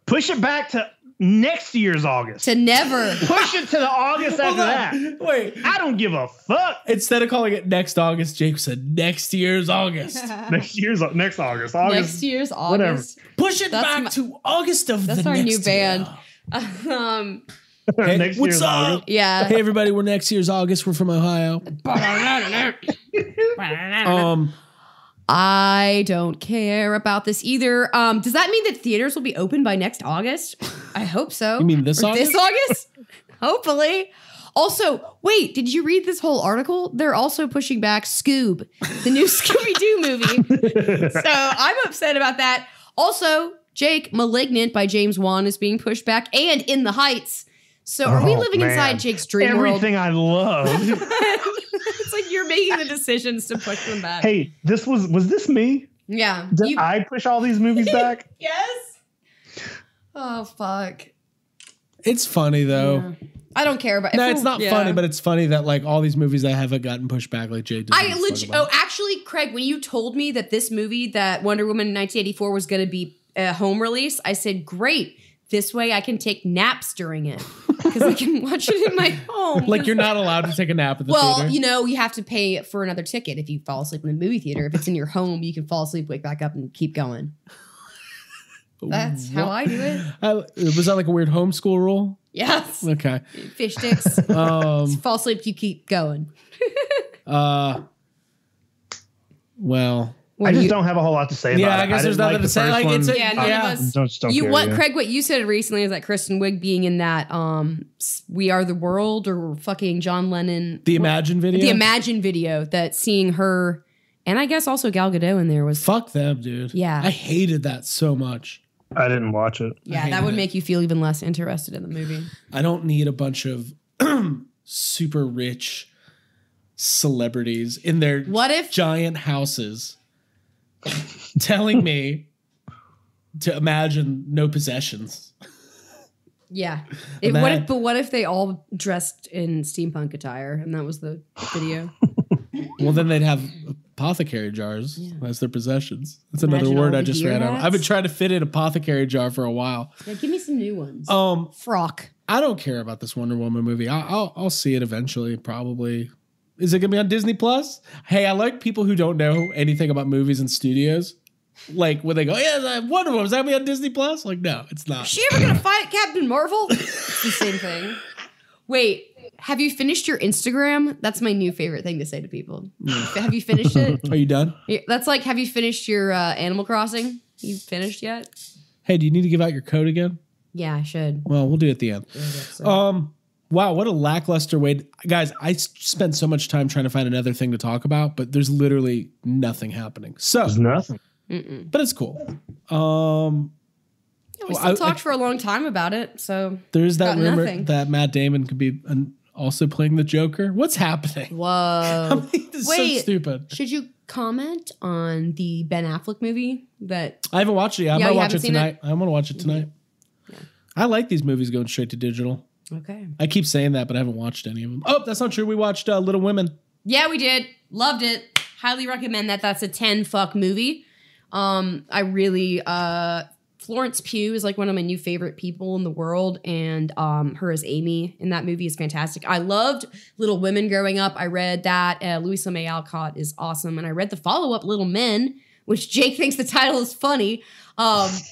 push it back to next year's August. To never. Push it to the August after that. Wait. I don't give a fuck. Instead of calling it next August, Jake said next year's August. Next August. Next year's August. Whatever. Push it back to August of the next year. That's our new band. Hey, Next what's year's up? August. Yeah. Hey, everybody, we're next year's August. We're from Ohio. I don't care about this either. Does that mean that theaters will be open by next August? I hope so. You mean this August? This August? Hopefully. Also, wait, did you read this whole article? They're also pushing back Scoob, the new Scooby-Doo movie. So I'm upset about that. Also, Jake, Malignant by James Wan is being pushed back, and In the Heights. So are we living inside Jake's dream world? Everything I love. It's like you're making the decisions to push them back. Hey, was this me? Yeah. Did I push all these movies back? Yes. Oh, fuck. It's funny though. Yeah. I don't care about. No, it's not funny, but it's funny that like all these movies that haven't gotten pushed back, like Jay did. Actually, Craig, when you told me that this movie, that Wonder Woman 1984, was going to be a home release, I said, "Great! This way, I can take naps during it because I can watch it in my home." Like you're not allowed to take a nap at the theater. Well, you know, you have to pay for another ticket if you fall asleep in the movie theater. If it's in your home, you can fall asleep, wake back up, and keep going. That's how I do it. Was that like a weird homeschool rule? Yes. Okay. Fish sticks. Fall asleep, you keep going. Well, I just don't have a whole lot to say about it. Yeah, I guess there's nothing to say. Like it's Craig, what you said recently is that Kristen Wiig being in that We Are the World or fucking John Lennon. The Imagine video? The Imagine video, that seeing her and I guess also Gal Gadot in there was fuck them, dude. Yeah. I hated that so much. I didn't watch it. Yeah, that would make you feel even less interested in the movie. I don't need a bunch of super rich celebrities in their giant houses telling me to imagine no possessions. Yeah. What if they all dressed in steampunk attire and that was the video? Well, then they'd have apothecary jars as their possessions. That's another word I just ran out. I've been trying to fit in apothecary jar for a while. Yeah, give me some new ones. Frock. I don't care about this Wonder Woman movie. I'll see it eventually, probably. Is it gonna be on Disney Plus? Hey, I like people who don't know anything about movies and studios. Like when they go, yeah, Wonder Woman, is that gonna be on Disney Plus? Like, no, it's not. Is she ever gonna fight Captain Marvel? It's the same thing. Wait, have you finished your Instagram? That's my new favorite thing to say to people. Have you finished it? Are you done? That's like, have you finished your Animal Crossing? You finished yet? Hey, do you need to give out your code again? Yeah, I should. Well, we'll do it at the end. Wow, what a lackluster way. Guys, I spent so much time trying to find another thing to talk about, but there's literally nothing happening. So there's nothing. But it's cool. We still talked for a long time about it, so there's that rumor that Matt Damon could be also playing the Joker. What's happening? Whoa! This is so stupid. Should you comment on the Ben Affleck movie that I haven't watched it yet? I'm gonna watch it tonight. I'm gonna watch it tonight. Yeah. I like these movies going straight to digital. Okay. I keep saying that, but I haven't watched any of them. Oh, that's not true. We watched Little Women. Yeah, we did. Loved it. Highly recommend that. That's a 10 fuck movie. I really Florence Pugh is like one of my new favorite people in the world, and her as Amy in that movie is fantastic. I loved Little Women growing up. I read that. Louisa May Alcott is awesome, and I read the follow-up Little Men, which Jake thinks the title is funny. But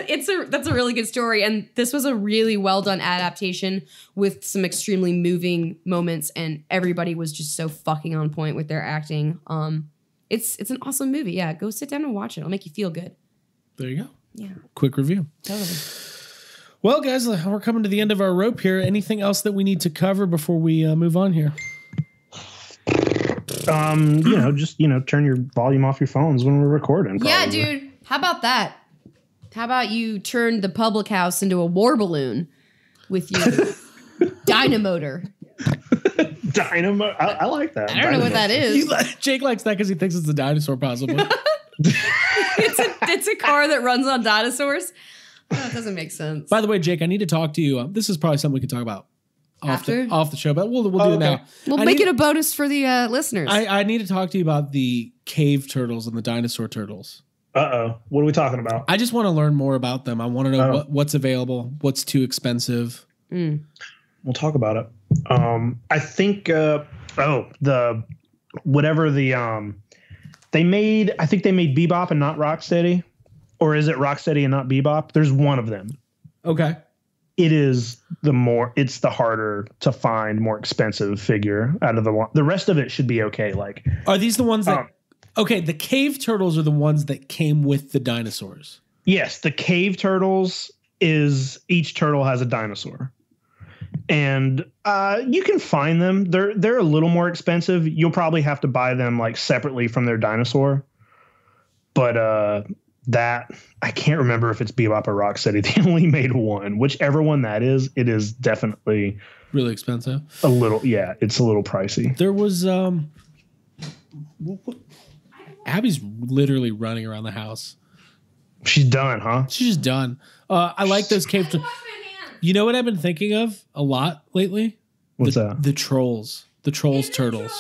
that's a really good story, and this was a really well done adaptation with some extremely moving moments, and everybody was just so fucking on point with their acting. It's an awesome movie. Yeah, go sit down and watch it. It'll make you feel good. There you go. Yeah. Quick review. Totally. Well, guys, we're coming to the end of our rope here. Anything else that we need to cover before we move on here? Just turn your volume off your phones when we're recording. Probably. Yeah, dude. How about that? How about you turn the public house into a war balloon with your dynamotor? Dynamo. I like that. I don't know what that is. Jake likes that because he thinks it's a dinosaur, possibly. It's a car that runs on dinosaurs. That doesn't make sense. By the way, Jake, I need to talk to you. This is probably something we can talk about off the show, but we'll do it now. We'll make it a bonus for the listeners. I need to talk to you about the cave turtles and the dinosaur turtles. Uh-oh. What are we talking about? I just want to learn more about them. I want to know what's available, what's too expensive. We'll talk about it. I think they made Bebop and not Rocksteady, or is it Rocksteady and not Bebop? There's one of them. Okay. It is it's the harder to find, more expensive figure out of the one. The rest of it should be okay. Like, are these the ones that? Okay, the cave turtles are the ones that came with the dinosaurs. Yes, the cave turtles is each turtle has a dinosaur. And you can find them. They're a little more expensive. You'll probably have to buy them like separately from their dinosaur. But that I can't remember if it's Bebop or Rocksteady. They only made one. Whichever one that is, it is definitely really expensive. A little, yeah, it's a little pricey. There was Abby's literally running around the house. She's done, huh? She's just done. I like those cave. You know what I've been thinking of a lot lately? What's that? The trolls. The trolls turtles.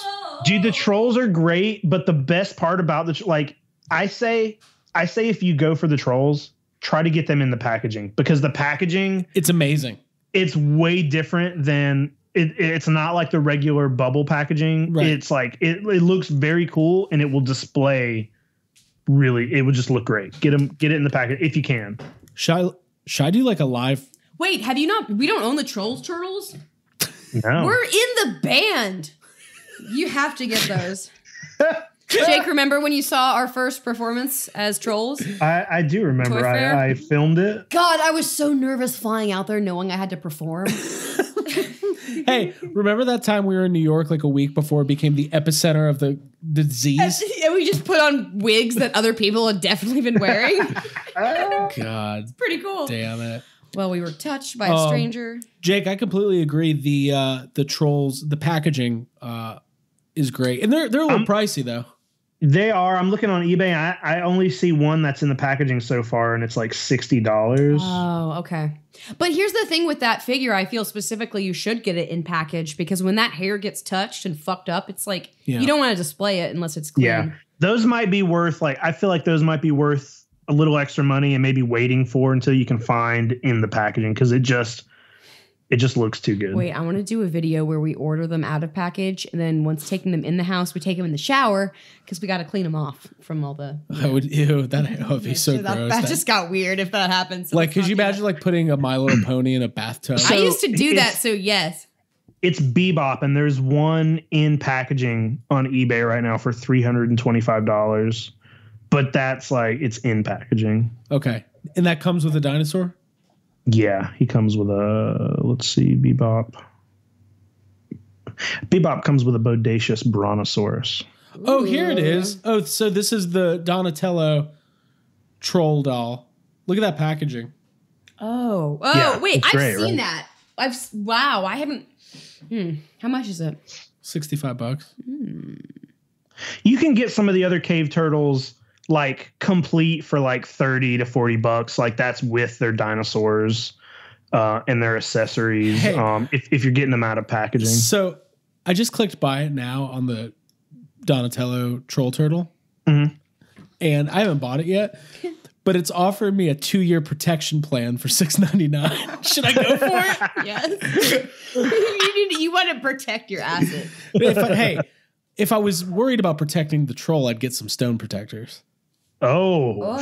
Dude, the trolls are great, but the best part about I say if you go for the trolls, try to get them in the packaging, because the packaging, it's amazing. It's way different than it's not like the regular bubble packaging. Right. It's like it looks very cool, and it will display really. It would just look great. Get it in the package if you can. Should I do like a live? Wait, have you not? We don't own the Trolls Turtles. No, we're in the band. You have to get those. Jake, remember when you saw our first performance as trolls? I do remember. I filmed it. God, I was so nervous flying out there knowing I had to perform. Hey, remember that time we were in New York like a week before it became the epicenter of the disease? And we just put on wigs that other people had definitely been wearing. God. It's pretty cool. Damn it. Well, we were touched by a stranger. Jake, I completely agree. The trolls, the packaging is great. And they're a little pricey though. They are. I'm looking on eBay. I only see one that's in the packaging so far, and it's like $60. Oh, okay. But here's the thing with that figure. I feel specifically you should get it in package, because when that hair gets touched and fucked up, it's like you don't want to display it unless it's clean. Yeah, those might be worth I feel like those might be worth a little extra money, and maybe waiting for until you can find in the packaging, because it just looks too good. Wait, I want to do a video where we order them out of package, and then once taking them in the house, we take them in the shower, because we got to clean them off from all the. That would be so gross. That just got weird if that happens. So like, could you imagine like putting a My Little Pony in a bathtub? I used to do that, so yes. It's Bebop, and there's one in packaging on eBay right now for $325, but that's like it's in packaging. Okay, and that comes with a dinosaur. Yeah, he comes with let's see, Bebop. Bebop comes with a bodacious brontosaurus. Oh, here it is. Oh, so this is the Donatello troll doll. Look at that packaging. Oh, yeah, wait, I've great, seen right? that. Wow, I haven't. How much is it? $65. You can get some of the other cave turtles like complete for like $30 to $40. Like that's with their dinosaurs and their accessories. Hey. If you're getting them out of packaging. So I just clicked buy it now on the Donatello troll turtle, and I haven't bought it yet, but it's offering me a 2-year protection plan for $6.99. Should I go for it? Yes. You want to protect your asset. If I was worried about protecting the troll, I'd get some stone protectors. Oh,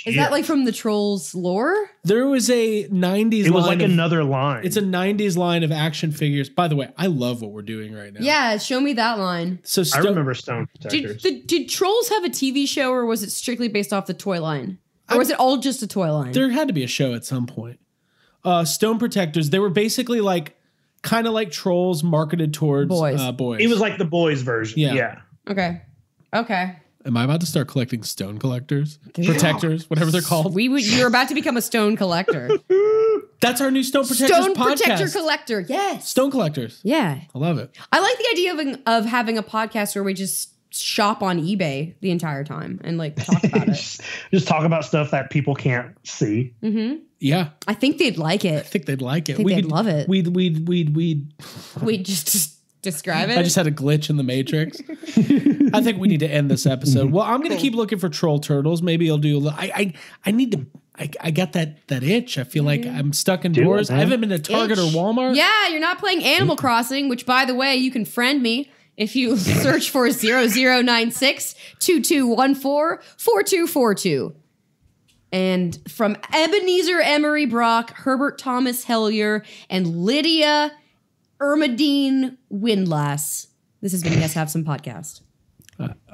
is that like from the Trolls lore? There was a 90s It was line like another line. It's a 90s line of action figures. By the way, I love what we're doing right now. Yeah, show me that line. So I remember stone protectors. Did Trolls have a TV show, or was it strictly based off the toy line? Or was it all just a toy line? There had to be a show at some point. Stone protectors, they were basically like kind of like Trolls marketed towards boys. It was like the boys version. Yeah. Okay. Am I about to start collecting stone collectors? Protectors, whatever they're called? You're about to become a stone collector. That's our new Stone Protectors Stone podcast. Protector Collector, yes. Stone Collectors. Yeah. I love it. I like the idea of having a podcast where we just shop on eBay the entire time and like talk about it. Just talk about stuff that people can't see. Mm-hmm. Yeah. I think they'd like it. I think they'd like it. They'd love it. We'd just describe it. I just had a glitch in the Matrix. I think we need to end this episode. Well, I'm going to keep looking for troll turtles. Maybe I'll do a little. I need to. I got that itch. I feel like I'm stuck indoors. I haven't been to Target or Walmart. Yeah, you're not playing Animal Crossing, which, by the way, you can friend me if you search for 0096-2214-4242. And from Ebenezer Emery Brock, Herbert Thomas Hellier, and Lydia Ermadine Windlass. This has been Yes Have Some Podcast.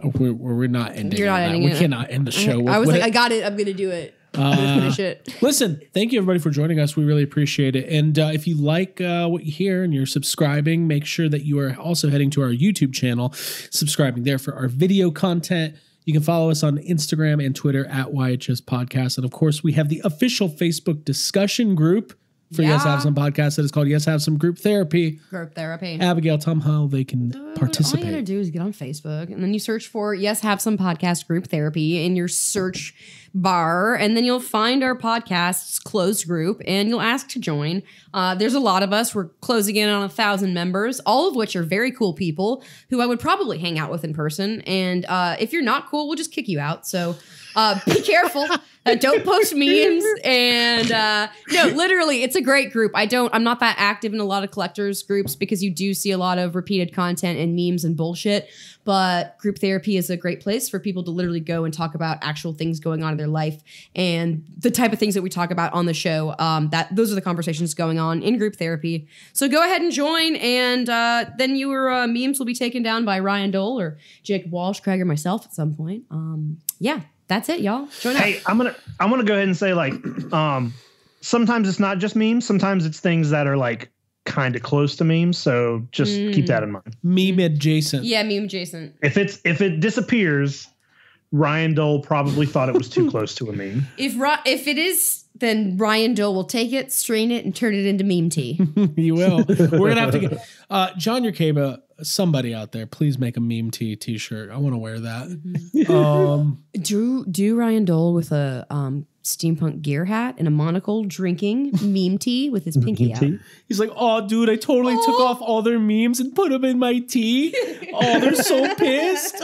We're not ending. You're not ending We it. cannot end the show. I was like, I got it. I'm going to do it. Finish it. Listen, thank you everybody for joining us. We really appreciate it. And if you like what you hear and you're subscribing, make sure that you are also heading to our YouTube channel, subscribing there for our video content. You can follow us on Instagram and Twitter at YHS Podcast. And of course, we have the official Facebook discussion group for Yes Have Some Podcast that is called Yes Have Some Group Therapy. Group Therapy. Abigail, tell them how they can participate. All you gotta do is get on Facebook and then you search for Yes Have Some Podcast Group Therapy in your search bar, and then you'll find our podcast's closed group and you'll ask to join. There's a lot of us. We're closing in on 1,000 members, all of which are very cool people who I would probably hang out with in person. And if you're not cool, we'll just kick you out. So be careful. Don't post memes. And no, literally, it's a great group. I'm not that active in a lot of collectors groups because you do see a lot of repeated content and memes and bullshit. But group therapy is a great place for people to literally go and talk about actual things going on in their life and the type of things that we talk about on the show. Those are the conversations going on in group therapy. So go ahead and join, and then your memes will be taken down by Ryan Dole or Jacob Walsh, Craig, or myself at some point. Yeah. That's it, y'all. Join up. Hey, I'm gonna go ahead and say, like, sometimes it's not just memes. Sometimes it's things that are like kind of close to memes. So just keep that in mind. Meme adjacent. Yeah, meme adjacent. If it disappears, Ryan Dole probably thought it was too close to a meme. If it is, then Ryan Dole will take it, strain it, and turn it into meme tea. You will. We're gonna have to get John Yerkeba. Somebody out there, please make a meme tea t-shirt. I want to wear that. Mm-hmm. Do Ryan Dole with a steampunk gear hat and a monocle, drinking meme tea with his pinky out. He's like, "Oh, dude, I totally took off all their memes and put them in my tea. Oh, they're so pissed."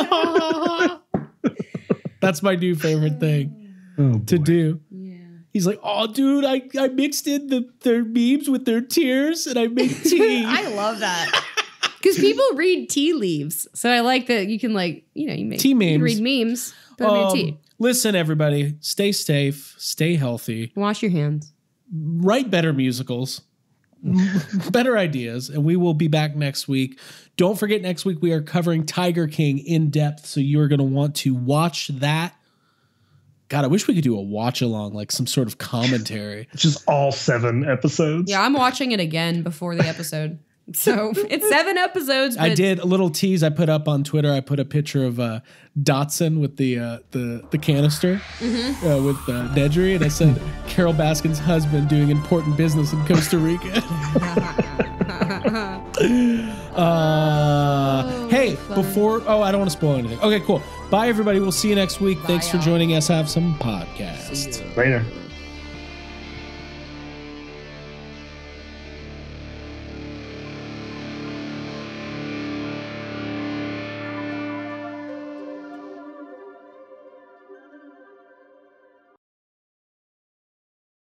That's my new favorite thing to do. Yeah. He's like, "Oh, dude, I mixed in their memes with their tears and I made tea." I love that. Because people read tea leaves. So I like that you can, like, you make tea memes. You can read memes, put them in tea. Listen, everybody, stay safe, stay healthy. Wash your hands. Write better musicals, better ideas, and we will be back next week. Don't forget, next week we are covering Tiger King in depth, so you are going to want to watch that. God, I wish we could do a watch along, like some sort of commentary. Just all 7 episodes. Yeah, I'm watching it again before the episode. So it's 7 episodes. But I did a little tease. I put up on Twitter. I put a picture of Dotson with the canister with Nedry, and I said Carol Baskin's husband doing important business in Costa Rica. Hey, before I don't want to spoil anything. Okay, cool. Bye, everybody. We'll see you next week. Thanks for joining us. Have some podcasts. Later.